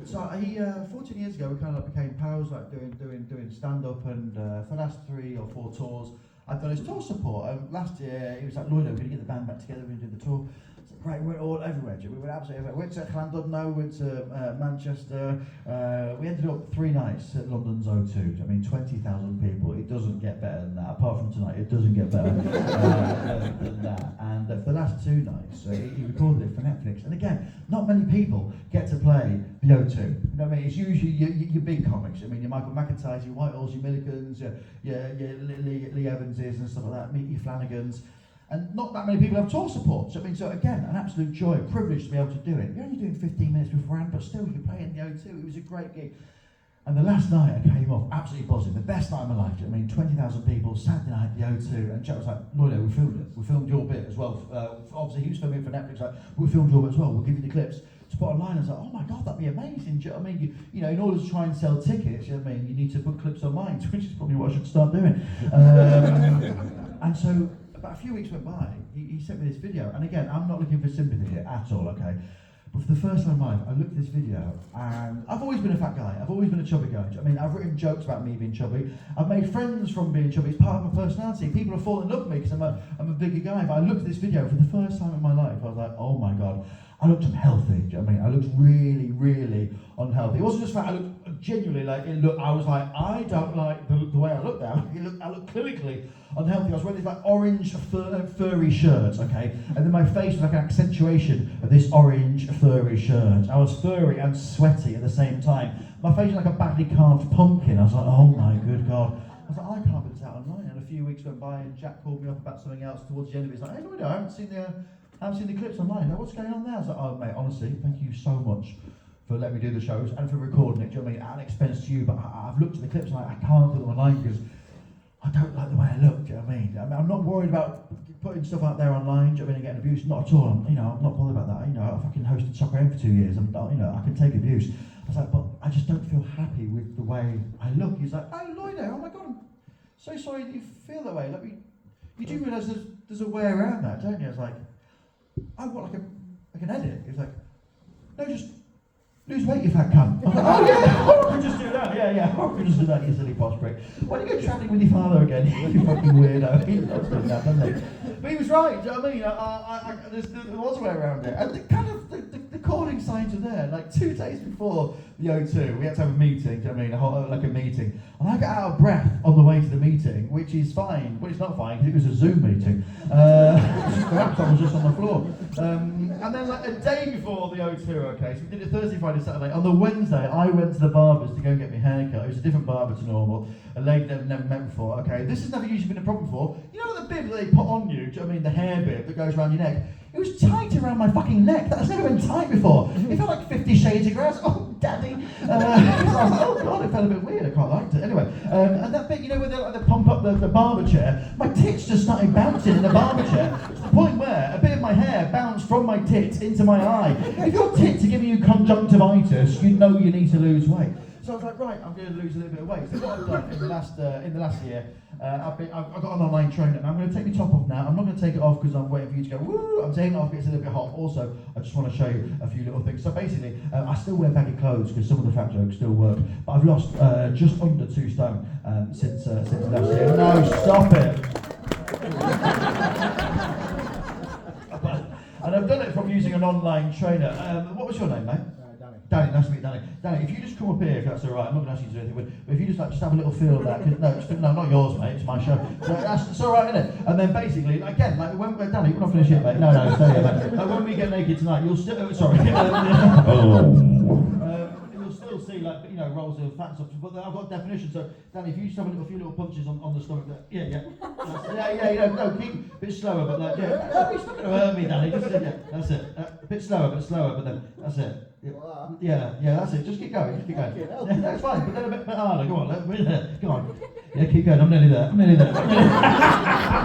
So he 14 years ago we kind of became pals, like doing stand-up, and for the last 3 or 4 tours I've done his tour support. Last year he was like, Lloyd, we're going to get the band back together, we're going to do the tour. I was like, great. We went all everywhere, Jim. We went absolutely everywhere. Went to Llandudno, went to Manchester. We ended up 3 nights at London's O2. I mean, 20,000 people. It doesn't get better than that. Apart from tonight, it doesn't get better than that. And for the last 2 nights, he recorded it for Netflix. And again, not many people get to play the O2. You know what I mean? It's usually your big comics. I mean, your Michael McIntyre's, your Whitehalls, your Milligans, your Lee Evanses and stuff like that. Meet your Flanagans. And not that many people have tour support. So, I mean, so again, an absolute joy, a privilege to be able to do it. You're only doing 15 minutes beforehand, but still, you play in the O2. It was a great gig. And the last night I came off absolutely buzzing, the best night of my life. I mean, 20,000 people, Saturday night at the O2, and Jack was like, Lloyd, we filmed it. We filmed your bit as well. Obviously, he was filming for Netflix, like, we filmed your bit as well, we'll give you the clips. To put online, I was like, oh my God, that'd be amazing. Do you know what I mean? You know, in order to try and sell tickets, you know what I mean, you need to put clips online, which is probably what I should start doing. And so, about a few weeks went by, he sent me this video, and again, I'm not looking for sympathy here at all, okay? But for the first time in my life, I looked at this video, and I've always been a fat guy, I've always been a chubby guy. I mean, I've written jokes about me being chubby, I've made friends from being chubby, it's part of my personality. People have fallen in love with me because I'm a bigger guy, but I looked at this video for the first time in my life, I was like, oh my God, I looked unhealthy, do you know what I mean? I looked really, really unhealthy. It wasn't just fat, I looked genuinely like, I was like, I don't like the way I look now. I look clinically unhealthy. I was wearing these like orange furry shirts, okay? And then my face was like an accentuation of this orange furry shirt. I was furry and sweaty at the same time. My face was like a badly carved pumpkin. I was like, oh my good God. I was like, I can't put this out online. And a few weeks went by and Jack called me up about something else towards the end of it. He's like, hey, Lloyd, I haven't seen the clips online. Now, what's going on there? I was like, oh mate, honestly, thank you so much for letting me do the shows and for recording it. Do you know what I mean? At an expense to you, but I've looked at the clips and I can't put them online because I don't like the way I look. Do you know what I mean? I'm not worried about putting stuff out there online. Do you know what I mean? And getting abused. Not at all. I'm not bothered about that. You know, I fucking hosted Soccer AM for 2 years. I can take abuse. I was like, but I just don't feel happy with the way I look. He's like, oh Lloyd, oh my God, I'm so sorry that you feel that way. Like, you do realise there's a way around that, don't you? I was like, oh, what, like an edit? He was like, no, just lose weight, you fat cunt. I was like, oh yeah, I can just do that, yeah, I can just do that, you silly posh prick. Why don't you go travelling with your father again, you fucking weirdo? He loves doing that, doesn't he? But he was right, do you know what I mean? There was a way around it. And the calling signs were there. Like 2 days before the O2, we had to have a meeting, do you know what I mean? A meeting. And I got out of breath on the way to the meeting, which is fine, but it's not fine because it was a Zoom meeting. The laptop was just on the floor. And then like a day before the O2, okay, so we did it Thursday, Friday, Saturday. On the Wednesday, I went to the barber's to go and get my hair cut. It was a different barber to normal, a lady that I've never met before, okay. This has never usually been a problem before. You know the bib that they put on you, do you know what I mean, the hair bib that goes around your neck? It was tight around my fucking neck. That's never been tight before. It felt like 50 Shades of Grey. Oh, daddy. So I was like, oh God, it felt a bit weird. I quite liked it. Anyway, and that bit, you know, where they pump up the barber chair, my tits just started bouncing in the barber chair to the point where a bit of my hair bounced from my tits into my eye. If your tits are giving you conjunctivitis, you know you need to lose weight. So I was like, right, I'm going to lose a little bit of weight. So what I've done in the last year, I've got an online trainer, and I'm going to take my top off now. I'm not going to take it off because I'm waiting for you to go, woo, I'm taking it off because it's a little bit hot. Also, I just want to show you a few little things. So basically, I still wear baggy clothes because some of the fat jokes still work, but I've lost just under 2 stone since last year. No, stop it. And I've done it from using an online trainer. What was your name, mate? Danny, nice to meet Danny. Danny, if you just come up here, if that's all right, I'm not going to ask you to do anything, but if you just have a little feel of that, no, not yours, mate, it's my show. So it's all right, isn't it? And then basically, again, like when Danny, we're not finished yet, mate. No, stay here, mate. Like when we get naked tonight, you'll still, you'll still see rolls of fat stuff, but I've got definition. So Danny, if you just have a few little punches on the stomach, yeah, no, keep a bit slower, but like, it's not going to hurt me, Danny. Just that's it. A bit slower, but then that's it. Yeah, that's it. Just keep going. Yeah, that's fine, but then a bit harder. Go on, come on. Yeah, keep going. I'm nearly there.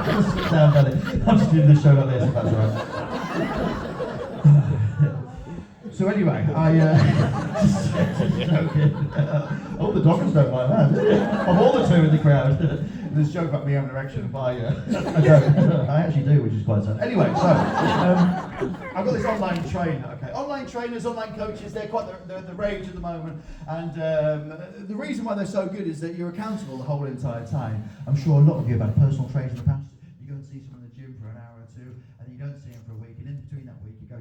Just sit down, Danny. I'm just doing this show like this, if that's all right. So anyway, all the doggers don't like that. Of all the 2 in the crowd, there's a joke about me having an erection by I actually do, which is quite sad. Anyway, so I've got this online trainer. Okay, online trainers, online coaches, they're quite the rage at the moment. And the reason why they're so good is that you're accountable the whole entire time. I'm sure a lot of you have had personal trainers in the past. You go and see someone in the gym for an hour or 2, and you don't see them for a week, and in between that week you go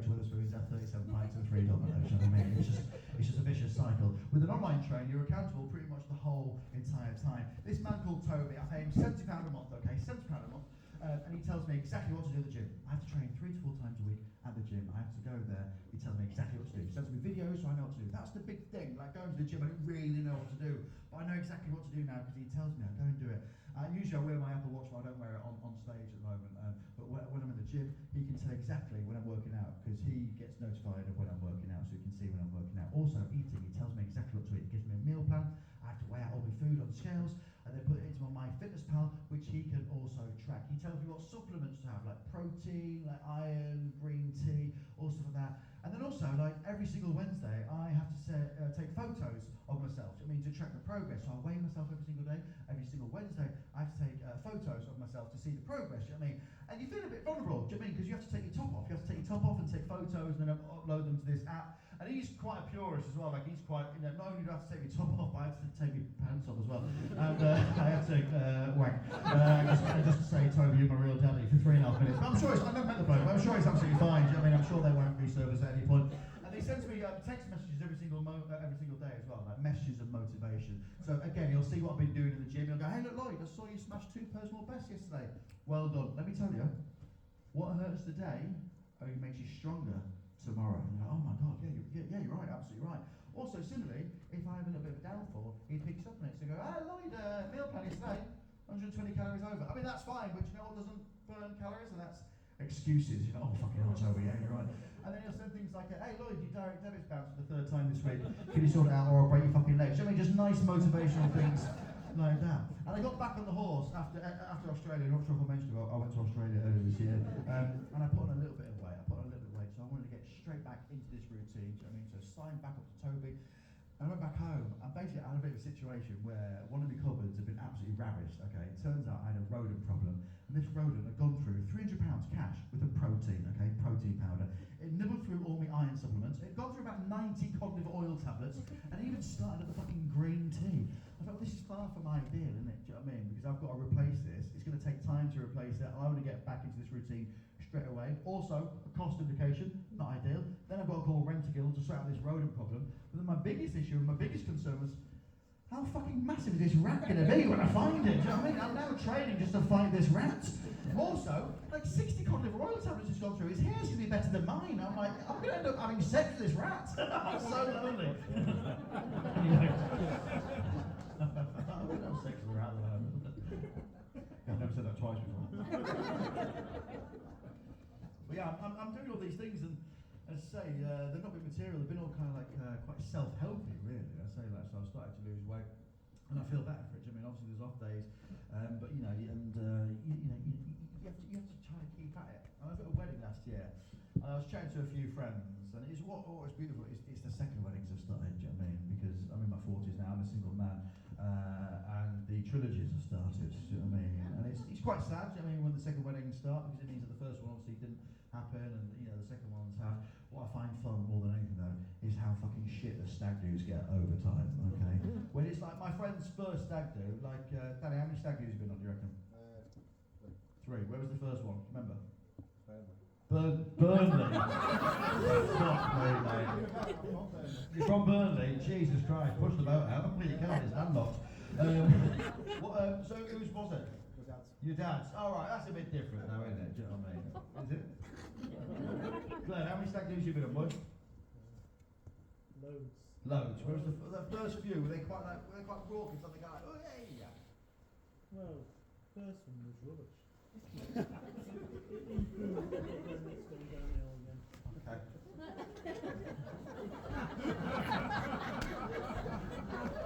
With an online trainer, you're accountable pretty much the whole entire time. This man called Toby, I pay him £70 a month, okay, £70 a month, and he tells me exactly what to do at the gym. I have to train 3 to 4 times a week at the gym. I have to go there. He tells me exactly what to do. He sends me videos so I know what to do. That's the big thing. Like going to the gym, I don't really know what to do, but I know exactly what to do now because he tells me. I go and do it. Usually I wear my Apple Watch, but I don't wear it on stage at the moment. But when I'm in the gym, he can tell exactly when I'm working out because he gets notified of when I'm working out, so he can see when I'm working out. Also eating, he tells me exactly what to eat. He gives me a meal plan. I have to weigh out all my food on scales and then put it into my MyFitnessPal, which he can also track. He tells me what supplements to have, like protein, like iron, green tea, all stuff like that. And then also, like every single Wednesday, I have to take photos of myself. I mean, to track the progress. So I weigh myself every single day. Every single Wednesday, I have to take photos of myself to see the progress. You know what I mean? And you feel a bit vulnerable. Do you know what I mean? Because you have to take your top off. You have to take your top off and take photos and then upload them to this app. And he's quite a purist as well. Like he's quite, you know, not only do I have to take my top off, but I have to take my pants off as well. And I have to wank. Just to say, Toby, you're my real daddy for 3.5 minutes. But I'm sure I've never met the bloke, but I'm sure he's absolutely fine. Do you know what I mean? I'm sure they won't reservice at any point. And he sends me text messages every single day as well, like messages of motivation. So again, he'll see what I've been doing in the gym. He'll go, hey, look, Lloyd, I saw you smash 2 personal bests yesterday. Well done. Let me tell you, what hurts today only makes you stronger tomorrow. And you're like, oh my God, yeah, you're right, absolutely right. Also, similarly, if I have a little bit of a downfall, he picks up on it. So go, hey, Lloyd, meal plan is today, 120 calories over. I mean, that's fine, but you know what doesn't burn calories? And that's excuses. You know, oh, fucking hell, Toby, yeah, you're right. And then he'll send things like, hey, Lloyd, your direct debit's bounced for the 3rd time this week. Can you sort it out or I'll break your fucking legs? I mean, just nice motivational things like that. And I got back on the horse after Australia. I'm not sure if I mentioned it, I went to Australia earlier this year. And I put on a little bit of weight. So I wanted to get straight back into this routine. Do you know what I mean? So I signed back up to Toby. I went back home, and basically I had a bit of a situation where one of my cupboards had been absolutely ravished, okay? It turns out I had a rodent problem, and this rodent had gone through £300 cash with a protein, okay? Protein powder. It nibbled through all my iron supplements. It had gone through about 90 cognitive oil tablets, and even started at the fucking green tea. I thought, well, this is far from ideal, isn't it? Do you know what I mean? Because I've got to replace this. It's going to take time to replace it. I want to get back into this routine straight away. Also, a cost indication, not ideal. Then I've got to call Rentokil to sort out this rodent problem. But then my biggest issue and my biggest concern was, how fucking massive is this rat going to be when I find it? Do you know what I mean? I'm now training just to find this rat. Also, like 60 cognitive oil tablets it's gone through. His hair's going to be better than mine. I'm like, I'm going to end up having sex with this rat. I'm so lonely. Anyway. I'm going to have sex with a rat at the moment. I've never said that twice before. But yeah, I'm doing all these things, and as I say, they're not been material. They've been all kind of like quite self-helpy, really. I say that, so I've started to lose weight, and I feel better for it. I mean, obviously there's off days, but you know, you have to try to keep at it. I was at a wedding last year, and I was chatting to a few friends, and it's what's beautiful. It's the second weddings I've started. Do you know what I mean? Because I'm in my 40s now. I'm a single man, and the trilogies have started. Do you know what I mean? And it's quite sad. Do you know what I mean? When the second weddings start, because it means that the first one obviously didn't happen, and you know the second ones have. What I find fun more than anything though is how fucking shit the stag do's get over time. Okay, when it's like my friend's first stag do, like Danny, how many stag do's have you been on? Do you reckon? 3. Where was the first one? Remember? Burnley. Fuck me, mate. You're from Burnley. Jesus Christ! Push the boat out. Well, you can't. It's landlocked. So whose was it? Your dad's. All right, that's a bit different now, isn't it? Do you know what I mean? Is it? Glenn, how many stag do's you been on, boy? Loads. Whereas the first few, were they quite raucous? Something like, oh hey. Well, first one was rubbish. It improved, but then it's gone downhill again. Okay.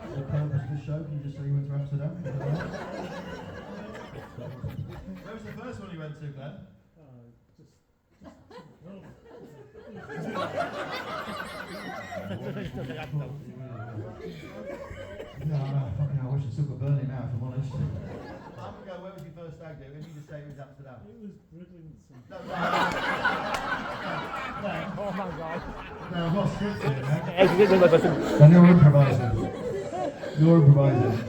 So the purpose of the show, can you just say you went to Amsterdam? Where was the first one you went to, Glenn? I wish I took a Burnley now, if I'm honest. Long ago, where was your first stag do? If you just say it was Amsterdam. It was Bridlington. No. Oh my God. No, I'm not scripted, man. And you're improvising.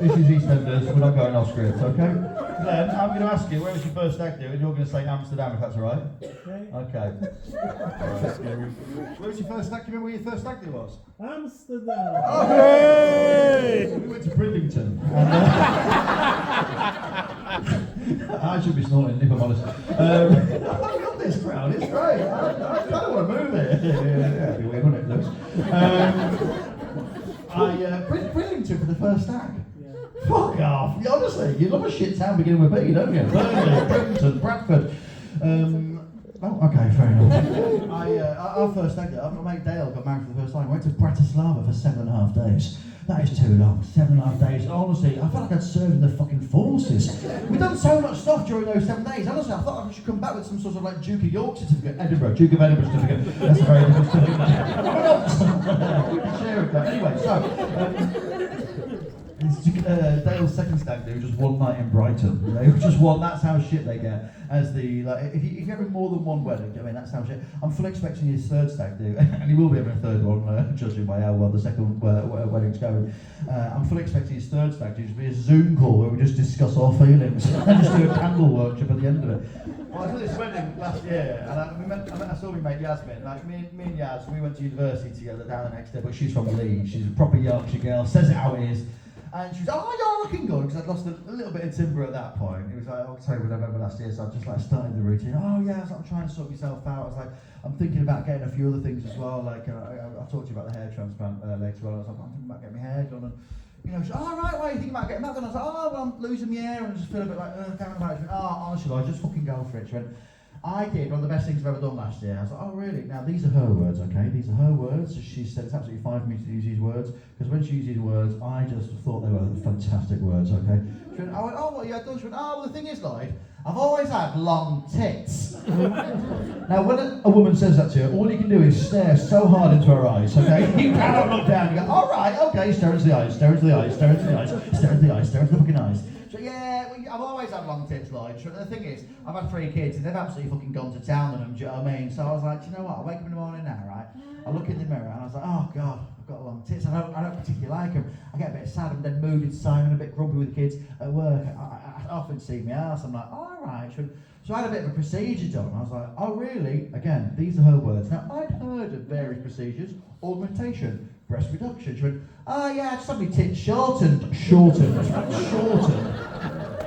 This is EastEnders, we're not going off script, okay? Then I'm going to ask you, where was your first stag do? And you're going to say Amsterdam, if that's all right. Okay. Okay. Where was your first stag? Do you remember where your first stag do was? Amsterdam. Oh, hey! We went to Bridlington. And, I should be snorting, if I'm honest. I love this crowd, it's great. I kind of want to move it. Yeah, it'd be weird, wouldn't it, Lewis? Bridlington for the first stag. Yeah. Fuck off! Yeah, honestly, you love a shit town beginning with B, don't you? Burnley, Bridlington, Bradford. Oh, okay, fair enough. Our first stag, my mate Dale got married for the first time. I went to Bratislava for 7.5 days. That is too long. 7.5 days. Honestly, I felt like I'd served in the fucking forces. We've done so much stuff during those 7 days. Honestly, I thought I should come back with some sort of like Duke of York certificate. Edinburgh, Duke of Edinburgh certificate. That's a very different certificate. We can share it though. Anyway, Dale's second stag do just one night in Brighton. You know, just one. That's how shit they get. As the if you're having more than one wedding, I mean that's how shit. I'm fully expecting his third stag do, and he will be having a third one, judging by how well the second wedding's going. I'm fully expecting his third stag do to be a Zoom call where we just discuss our feelings and just do a candle workshop at the end of it. Well, I did this wedding last year, and I saw my mate Yasmin. Like me and Yas, we went to university together down the next day, but she's from Leeds. She's a proper Yorkshire girl. Says it how it is. And she was like, oh, you're looking good, because I'd lost a little bit of timber at that point. It was like October, November last year, so I just like started the routine. Oh yeah, I was like, I'm trying to sort myself out. I was like, I'm thinking about getting a few other things as well. Like I'll talk to you about the hair transplant later on. I was like, I'm thinking about getting my hair done. And you know, she's like, oh right, why are you thinking about getting that done? I was like, oh well, I'm losing my hair and I just feel a bit like down about it. She went, oh honestly, Lloyd, just fucking go for it. She went, I did one of the best things I've ever done last year. I was like, oh really? Now these are her words, okay? These are her words. She said it's absolutely fine for me to use these words, because when she used these words, I just thought they were fantastic words, okay? She went, I went, oh what you had done? She went, oh well the thing is, Lloyd, I've always had long tits. Now when a woman says that to you, all you can do is stare so hard into her eyes, okay? You cannot look down, you go, all right, okay, stare into the eyes, stare into the eyes, stare into the eyes, stare into the eyes, stare into the fucking eyes. So yeah, well, I've always had long tits, Lloyd. So the thing is, I've had 3 kids and they've absolutely fucking gone to town on them, do you know what I mean? So I was like, do you know what, I wake up in the morning now, right? I look in the mirror and I was like, oh God, I've got long tits. I don't particularly like them. I get a bit sad, I'm dead moody, Simon, a bit grumpy with the kids at work. I often see my ass, I'm like, all right. So I had a bit of a procedure done. I was like, oh really? Again, these are her words. Now, I'd heard of various procedures, augmentation, breast reduction. She went, oh yeah, I just had my tits shortened.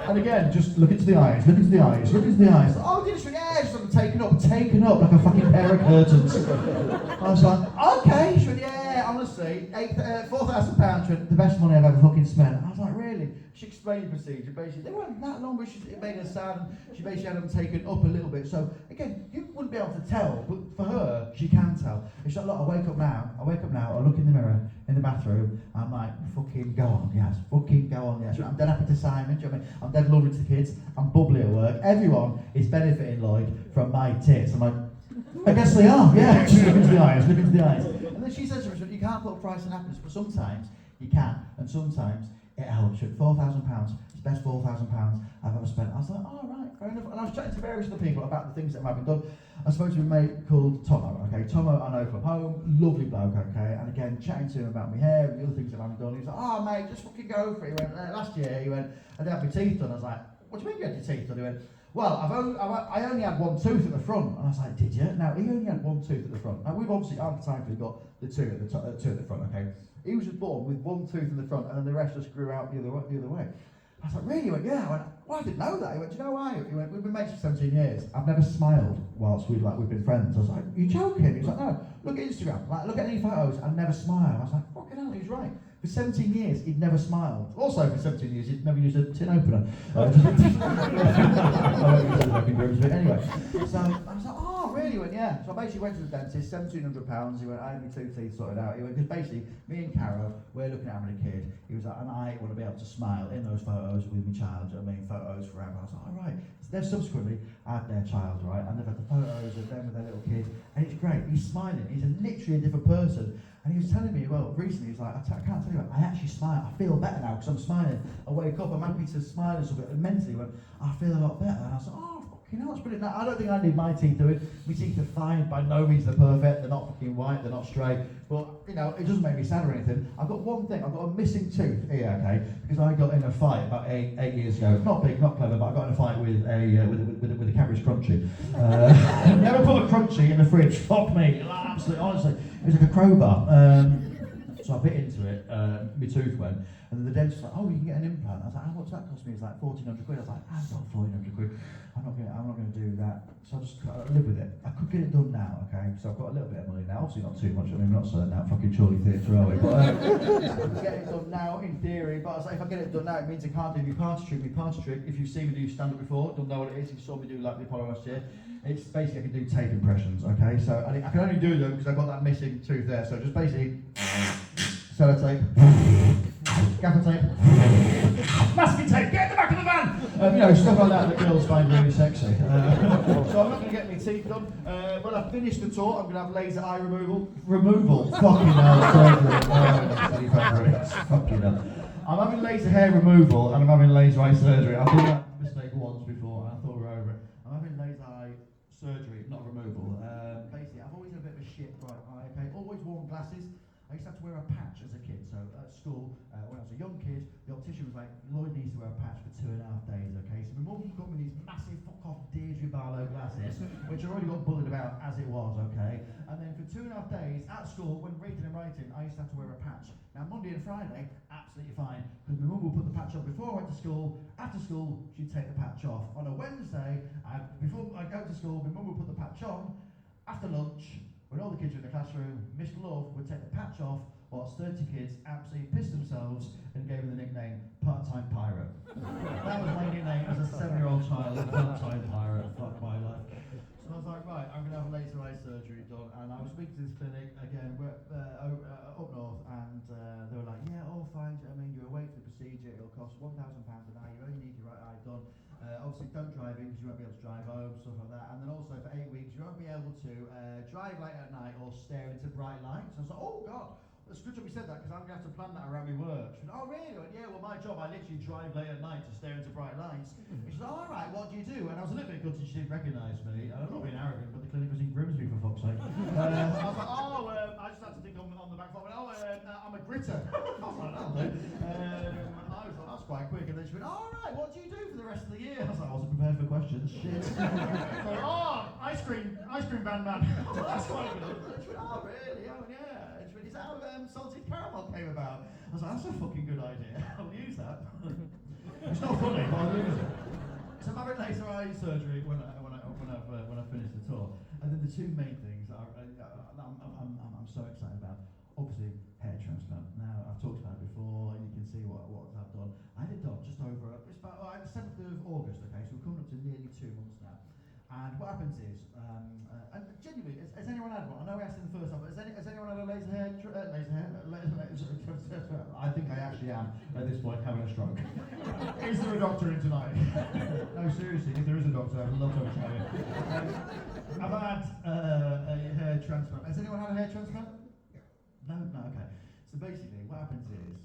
And again, just look into the eyes, look into the eyes, look into the eyes. Oh, did you? Yeah, just sort of taken up like a fucking pair of curtains. I was like, okay. She went, yeah, honestly, £4,000, the best money I've ever fucking spent. I was like, really? She explained the procedure. Basically, they weren't that long, but it made her sad. She basically had them taken up a little bit. So again, you wouldn't be able to tell, but for her, she can tell. It's like, look, I wake up now, I look in the mirror, in the bathroom, I'm like, fucking go on, yes, fucking go on, yes. I'm dead happy to Simon, do you know what I mean? I'm dead lovely to the kids, I'm bubbly at work. Everyone is benefiting, Lloyd, from my tits. I'm like, I guess they are, yeah. Just look into the eyes, look into the eyes. And then she says to me, you can't put a price on happiness, but sometimes you can, and sometimes it helps. £4,000, it's the best £4,000 I've ever spent. I was like, oh right, fair enough. And I was chatting to various other people about the things that have been done. I spoke to a mate called Tomo, okay? Tomo I know from home, lovely bloke, okay? And again, chatting to him about my hair and the other things that I've done. He was like, oh mate, just fucking go for it. He went, last year, he went, I did have my teeth done. I was like, what do you mean you had your teeth done? He went, well, I only had one tooth at the front. And I was like, did you? Now, he only had one tooth at the front. Now, we've obviously, archetypally got the two at the front, okay? He was just born with one tooth in the front, and then the rest just grew out the other way. I was like, really? He went, yeah. I went, well, I didn't know that. He went, do you know why? He went, we've been mates for 17 years. I've never smiled whilst we've been friends. I was like, are you joking? He was like, no, look at Instagram. Like, look at any photos. I never smile. I was like, fucking hell, he's right. For 17 years, he'd never smiled. Also, for 17 years, he'd never used a tin opener. Anyway, so I was like, oh, really? He went, yeah. So I basically went to the dentist, £1,700. He went, I had my 2 teeth sorted out. He went, because basically, me and Caro, we're looking at having a kid. He was like, and I want to be able to smile in those photos with my child. I mean, photos forever. I was like, all right. So they've subsequently had their child, right? And they've had the photos of them with their little kid. And it's great. He's smiling. He's literally a different person. And he was telling me, well, recently, he's like, I can't tell you what, I actually smile. I feel better now because I'm smiling. I wake up, I'm happy to smile and stuff. And mentally, I feel a lot better. And I was like, oh, fucking hell, that's brilliant. Now, I don't think I need my teeth doing. My teeth are fine. By no means they're perfect. They're not fucking white. They're not straight. But you know, it doesn't make me sad or anything. I've got one thing. I've got a missing tooth here, okay? Because I got in a fight about eight years ago. Not big, not clever, but I got in a fight with a Cadbury's Crunchy. Never put a Crunchy in the fridge. Fuck me. Absolutely, honestly, it was like a crowbar. So I bit into it. My tooth went, and then the dentist was like, "Oh, you can get an implant." I was like, "How much that cost me?" It's like 1,400 quid. I was like, "I've got 1,400 quid. I'm not going to do that." So I just live with it. I could get it done now, okay? So I've got a little bit of money now. Obviously not too much. I mean, I'm not selling that fucking Chorley Theatre, are we? But I can get it done now in theory. But I was like, if I get it done now, it means I can't do my party trick. My party trick, if you've seen me do stand up before, don't know what it is. You saw me do like the Apollo last year. It's basically I can do tape impressions, okay? So I can only do them because I've got that missing tooth there. So just basically sellotape, gaffer tape, masking tape, get in the back of the van! You know, stuff like that girls find really sexy. So I'm not going to get my teeth done. When I finish the tour, I'm going to have laser eye removal. Fucking hell, surgery. Fucking hell. I'm having laser hair removal and I'm having laser eye surgery. I've done that mistake once before and I thought we were over it. I'm having laser eye surgery, not removal. Basically, I've always had a bit of a shit right eye, okay? Always worn glasses. I used to have to wear a patch as a kid, so at school, when I was a young kid, the optician was like, Lloyd needs to wear a patch for 2.5 days, okay? So my mum would come with these massive fuck-off Deirdre Barlow glasses, which I already got bullied about as it was, okay? And then for 2.5 days at school, when reading and writing, I used to have to wear a patch. Now Monday and Friday, absolutely fine, because my mum would put the patch on before I went to school. After school, she'd take the patch off. On a Wednesday, before I go to school, my mum would put the patch on. After lunch, when all the kids were in the classroom, Miss Love would take the patch off, whilst 30 kids absolutely pissed themselves and gave me the nickname Part-Time Pirate. That was my nickname as a 7-year-old child, Part-Time Pirate. Fuck my life. So I was like, right, I'm going to have a laser eye surgery done. And I was speaking to this clinic, again, we're up north, and they were like, yeah, all fine, do you know what I mean? You're awake for the procedure, it'll cost £1,000 an eye, you only need your right eye done. Obviously, don't drive in because you won't be able to drive home, stuff like that. And then also for 8 weeks, you won't be able to drive late at night or stare into bright lights. I was like, oh God, it's good job you said that because I'm going to have to plan that around my work. She went, oh really? I went, yeah, well my job, I literally drive late at night to stare into bright lights. And she said, all right, what do you do? And I was a little bit gutted she didn't recognise me. And I'm not being arrogant, but the clinic was in Grimsby for fuck's sake. I was like, oh, I just had to think on the back foot. Oh, I'm a gritter. I was like, that'll do. I was like, that's quite quick. And then she went, all right, what do you do for the rest of the year? I was like, I wasn't prepared for questions. Shit. So, oh, ice cream van man. That's quite good. And she went, oh really? Oh yeah. And she went, is that how salted caramel came about? I was like, that's a fucking good idea. I'll use that. It's not funny, but I'll use it. So I'm having laser eye surgery when I finish the tour. And then the two main things that I'm so excited about. Obviously, hair transplant. Now, I've talked about it before, and you can see what I've done. I had it done just over, it's about the 7th of August, okay, so we're coming up to nearly 2 months now. And what happens is, and genuinely, has anyone had one? I know we asked in the first time, but has anyone had a laser hair? I think I actually am, at this point, having a stroke. Is there a doctor in tonight? No, seriously, if there is a doctor, I'd love to have a chat with you. I've had a hair transplant. Has anyone had a hair transplant? No, okay. So basically, what happens is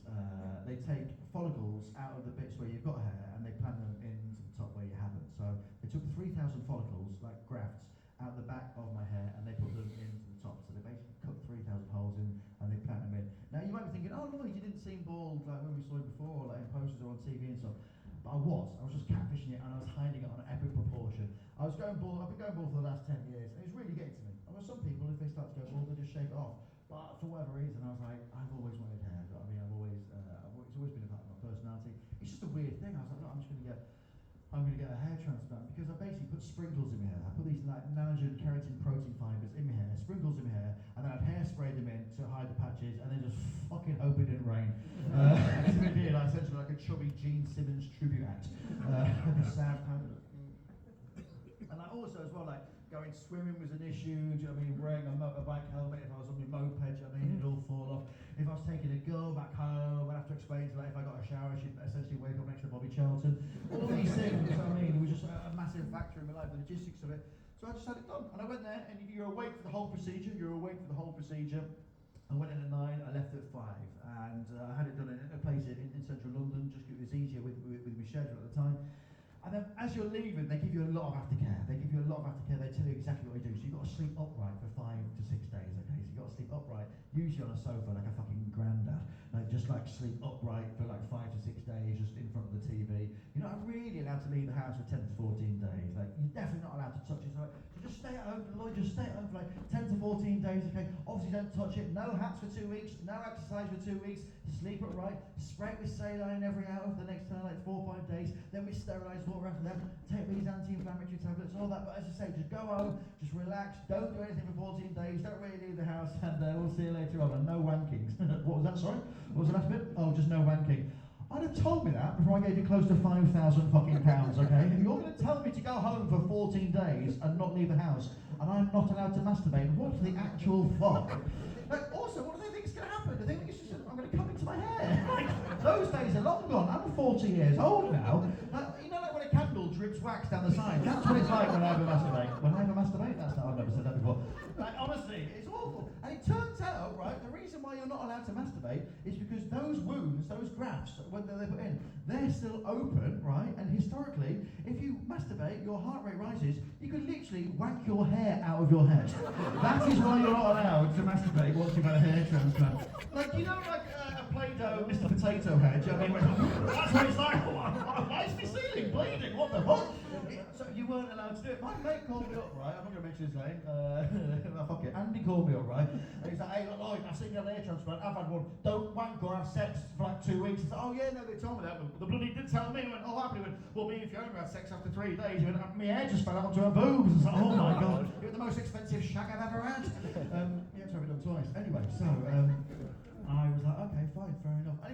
they take follicles out of the bits where you've got hair and they plant them into the top where you haven't. So they took 3,000 follicles, like grafts, out the back of my hair and they put them into the top. So they basically cut 3,000 holes in and they plant them in. Now you might be thinking, oh Lloyd, you didn't seem bald like when we saw you before, like in posters or on TV and stuff. But I was just catfishing it and I was hiding it on an epic proportion. I've been going bald for the last 10 years and it's really getting to me. I mean, some people, if they start to go bald, they just shave it off. But for whatever reason, I was like, I've always wanted hair. I mean, it's always been a part of my personality. It's just a weird thing. I was like, look, I'm going to get a hair transplant because I basically put sprinkles in my hair. I put these like nanogen keratin protein fibers in my hair, sprinkles in my hair, and then I'd hairspray them in to hide the patches, and then just fucking hope it didn't rain. It's an idea, like essentially like a chubby Gene Simmons tribute act, like a sad panda. And like also as well, like going swimming was an issue. Do you know what I mean? Wearing a motorbike helmet if I was on my moped. Do you know what I mean? It'd all fall off. If I was taking a girl back home, I'd have to explain to her if I got a shower, she'd essentially wake up next to Bobby Charlton. All these things, you know what I mean? It was just a massive factor in my life, the logistics of it. So I just had it done. And I went there, and you're awake for the whole procedure. I went in at 9, I left at 5, and I had it done in a place in central London, just 'cause it was easier with my schedule at the time. And then as you're leaving, they give you a lot of aftercare. They tell you exactly what you do. So you've got to sleep upright for 5 to 6 days, okay? So you've got to sleep upright, usually on a sofa like a fucking granddad. Just sleep upright for 5 to 6 days just in front of the TV. You're not really allowed to leave the house for 10 to 14 days. You're definitely not allowed to touch it. So just stay at home, Lloyd, just stay at home for 10 to 14 days, okay? Obviously don't touch it. No hats for 2 weeks, no exercise for 2 weeks. Sleep upright, spray with saline every hour for the next 4 or 5 days. Then we sterilise water after that. Take these anti-inflammatory tablets, all that. But as I say, just go home, just relax, don't do anything for 14 days, don't really leave the house, and we'll see you later on. And no wankings. What was that, sorry? What was the last bit? Oh, just no wanking. I'd have told me that before I gave you close to £5,000 fucking pounds, okay? You're going to tell me to go home for 14 days and not leave the house, and I'm not allowed to masturbate. What the actual fuck? Also, what do they think is going to happen? Do they think it's just I'm going to come into my hair? Those days are long gone. I'm 40 years old now. When a candle drips wax down the side. That's what it's like when I ever masturbate. When I ever masturbate? I've never said that before. Honestly, it's awful. And it turns out, right, the reason why you're not allowed to masturbate is because those wounds, those grafts, when they put in, they're still open, right? And historically, if you masturbate, your heart rate rises, you can literally wank your hair out of your head. That is why you're not allowed to masturbate once you've had a hair transplant. A Play-Doh Mr. Potato Head, do you know what I mean? That's what it's like. Why is my ceiling bleeding? What the fuck? So you weren't allowed to do it. My mate called me up, right? I'm not going to mention his name. Fuck it. Andy called me up, right? And he's like, hey, look, Lloyd, I've seen you have an hair transplant. I've had one. Don't wank or have sex for 2 weeks. I said, oh, yeah, no, they told me that. But the bloody did tell me. I went, oh, happily. Went, well, me and Fiona had sex after 3 days. He went, my hair just fell onto her boobs. I was like, oh, my God. It was the most expensive shag I've ever had. You have to have it done twice. Anyway, so... I was like, okay, fine, fair enough. And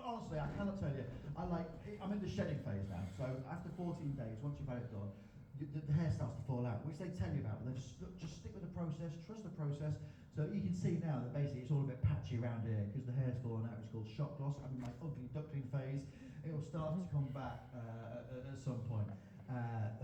honestly, I cannot tell you, I'm in the shedding phase now. So after 14 days, once you've had it done, the hair starts to fall out, which they tell you about. But they just stick with the process, trust the process. So you can see now that basically it's all a bit patchy around here because the hair's fallen out. It's called shock loss. I'm in my ugly duckling phase. It will start to come back at some point.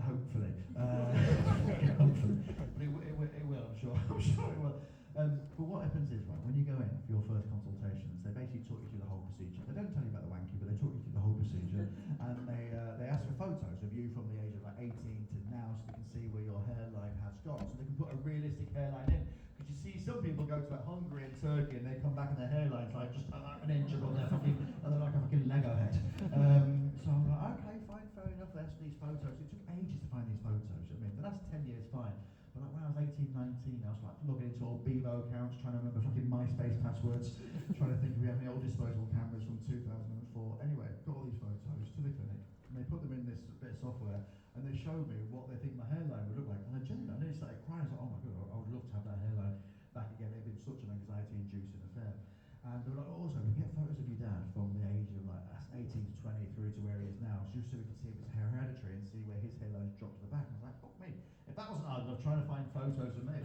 Hopefully. Hopefully. But it will, I'm sure. I'm sure it will. But what happens is, right, when you go in for your first consultations, they basically talk you through the whole procedure. They don't tell you about the wanking, but they talk you through the whole procedure, and they ask for photos of you from the age of 18 to now, so they can see where your hairline has gone, so they can put a realistic hairline in. Because you see, some people go to Hungary and Turkey, and they come back and their hairline's just an inch above their fucking, and they're like a fucking Lego head. So I'm like, okay, fine, fair enough. They asked these photos. It took ages to find these photos. The last 10 years, fine. But when I was 18, 19, I was logging into old Bevo accounts, trying to remember fucking MySpace passwords, trying to think if we have any old disposable cameras from 2004. Anyway, got all these photos to the clinic, and they put them in this bit of software, and they showed me what they think my hairline would look like. And I genuinely started crying. I was like, oh my God, I would love to have that hairline back again. It's been such an anxiety-inducing affair. And they were like, also, we can get photos of your dad from the age of 18 to 20 through to where he is now, just so we can see if it's hereditary and see where his hairline's dropped to the back. And I was like, fuck me. If that wasn't hard enough trying to find photos of me,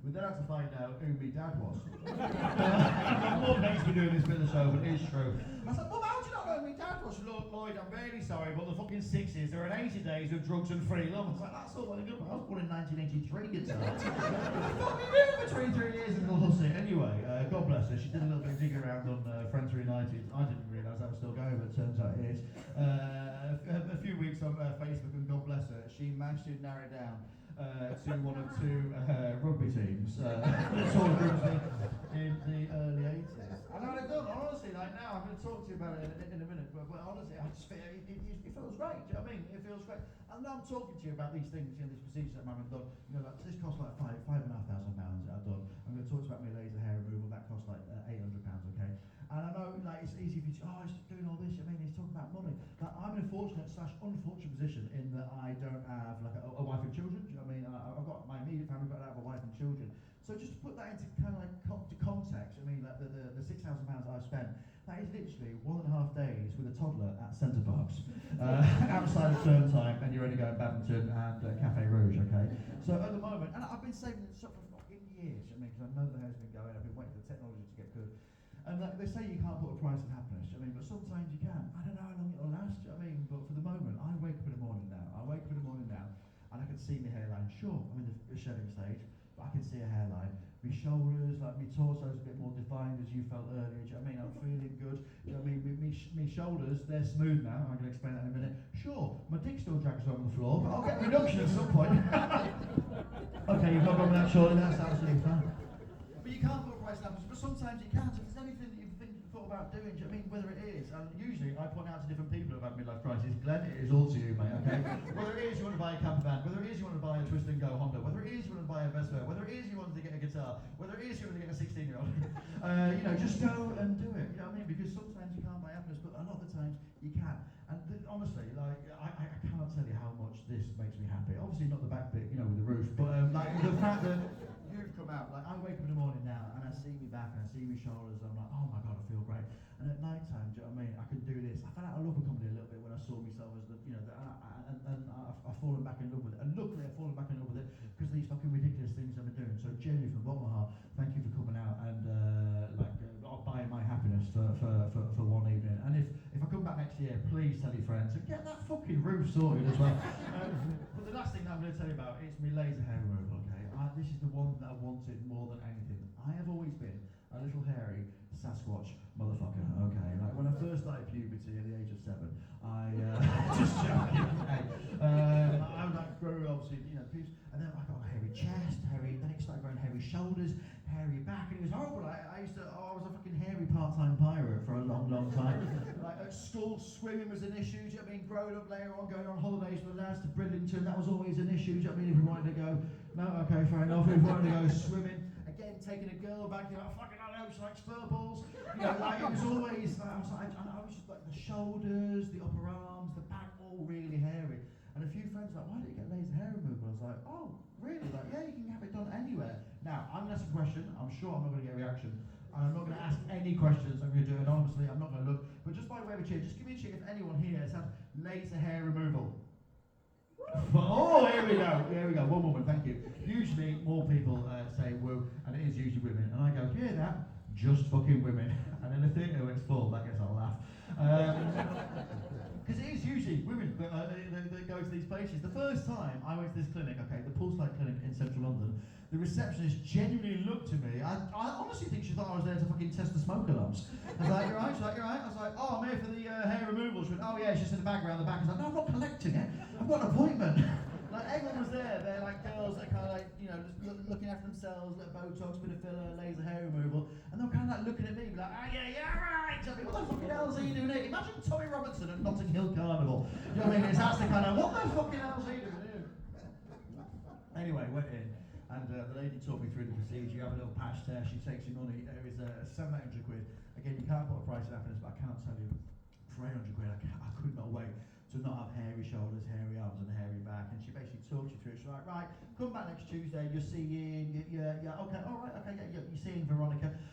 we then had to find out who my dad was. Mum makes me doing this bit of the show, but it is true. I was like, Mum, how do you not know who my dad was? She said, Lloyd, I'm really sorry, but the fucking 60s, there are 80 days of drugs and free love. I was like, that's all well and good, but I was born in 1983, you tell. What the fuck were you doing for 23 years in the hussy? Anyway, God bless her, she did a little bit of digging around on Friends Reunited. I didn't realise that was still going, but it turns out it is. A few weeks on Facebook, and God bless her, she managed to narrow it down to one of 2 rugby teams sort of groups in the early 80s. And I'd have done, honestly, now, I'm going to talk to you about it in a minute, but honestly, I just feel, it feels great, do you know what I mean? It feels great. And now I'm talking to you about these things, these procedures that I've done, this costs £5,500 I've done. I'm going to talk to you about my laser hair removal, that costs £800, okay? And I know, it's easy for you to say, he's doing all this, he's talking about money. I'm in a fortunate/unfortunate position in that I don't have a wife and children. Do you know what I mean? I've got my immediate family, but I have a wife and children. So just to put that into kind of to context, the £6,000 I've spent, that is literally 1.5 days with a toddler at Centre Parks, outside of term time, and you're only going Badminton and Cafe Rouge, okay? So at the moment, and I've been saving this up for fucking years, because I know the hair's been going, I've been waiting for the technology to get good. And they say you can't put a price on happiness, but sometimes you can. I don't know how long it'll last, but for the moment, I wake up in the morning now, and I can see my hairline. Sure, I'm in the shedding stage, but I can see a hairline. my shoulders, like my torso's a bit more defined as you felt earlier. Do you know what I mean? I'm feeling good. Do you know what I mean? My shoulders, they're smooth now. I'm going to explain that in a minute. Sure, my dick still drags on the floor, but I'll get a reduction at some point. Okay, you've not gone with that, surely. That's absolutely fine. But you can't put a price on it, but sometimes you can't. If there's anything that you think you've thought about doing, do you know what I mean? Whether it is, and usually I point out to different people who have had midlife crises, Glenn, it is all to you, mate, okay? Whether it is you want to buy a camper van, whether it is you want to buy a twist and go Honda, whether it is you want to buy a Vespa, whether it is you want to get a guitar, whether it is you want to get a 16-year-old, you know, just go and do it, you know what I mean? Because sometimes you can't buy happiness, but a lot of the times you can. And honestly, like, I cannot tell you how much this makes me happy. Obviously not the back bit, you know, with the roof, but like the fact that you've come out, like I wake up in the morning now and I see me back and I see my shoulders and I'm like, oh my God, I feel great. And at night time, do you know what I mean? I can do this. I found out I love a comedy a little bit when I saw myself as the, you know, and I've fallen back in love with it. And luckily I've fallen back in love with it because of these fucking ridiculous things I've been doing. So genuinely from the bottom of my heart, thank you for coming out and buying my happiness for one evening. And if I come back next year, please tell your friends and get that fucking roof sorted as well. But the last thing that I'm going to tell you about is my laser hair removal, okay? This is the one that I wanted more than anything. I have always been a little hairy Sasquatch motherfucker, okay? Like when I first started puberty at the age of 7, I just joking, hey. I was like grew obviously, you know, pubes, and then I got a hairy chest, then it started growing hairy shoulders, hairy back, and it was horrible. I was a fucking hairy part-time pirate for a long, long time. Like at school, swimming was an issue. Do you know what I mean? Growing up later on, going on holidays with the lads to Bridlington, that was always an issue. Do you know what I mean? If we wanted to go, no, okay, fair enough. If we wanted to go swimming, again, taking a girl back, you're like, fucking, I know, she likes fur balls. You know, like it was always, I was just like the shoulders, the upper arms, the back, all really hairy. And a few friends were like, why did you get laser hair removal? I was like, oh, really? Like, yeah, you can have it done anywhere. Now, I'm going to ask a question. I'm sure I'm not going to get a reaction. And I'm not going to ask any questions. I'm going to do it anonymously. I'm not going to look. But just by way of a cheer, just give me a cheer if anyone here has had laser hair removal. Oh, here we go. Here we go. One woman, thank you. Usually, more people say woo, and it is usually women. And I go, hear that? Just fucking women. And in a theatre when it's full, that gets a laugh. Because it is usually women that go to these places. The first time I went to this clinic, okay, the Pulse Light Clinic in central London, the receptionist genuinely looked at me. I honestly think she thought I was there to fucking test the smoke alarms. I was like, you're right? She's like, you're right? I was like, oh, I'm here for the hair removal. She went, oh yeah, she's in the bag around the back. I was like, no, I'm not collecting it. I've got an appointment. Like everyone was there. They're like girls that kind of like, you know, just looking after themselves, little Botox, bit of filler, laser hair removal, and they're kind of like looking at me, be like, oh yeah, right. I mean, what the fucking hell is he doing here? Imagine Tommy Robertson at Notting Hill Carnival. You know what I mean? It's actually kind of, what the fucking hell is he doing here? Anyway, went in, and the lady talked me through the procedure. You have a little patch test. She takes your money. There is £700. Again, you can't put a price on happiness, but I can't tell you for £800. I could not wait to not have hairy shoulders, hairy arms, and a hairy back. And she basically talks you through it. She's like, right, come back next Tuesday. You're seeing, okay, all right, okay, yeah, you're seeing Veronica.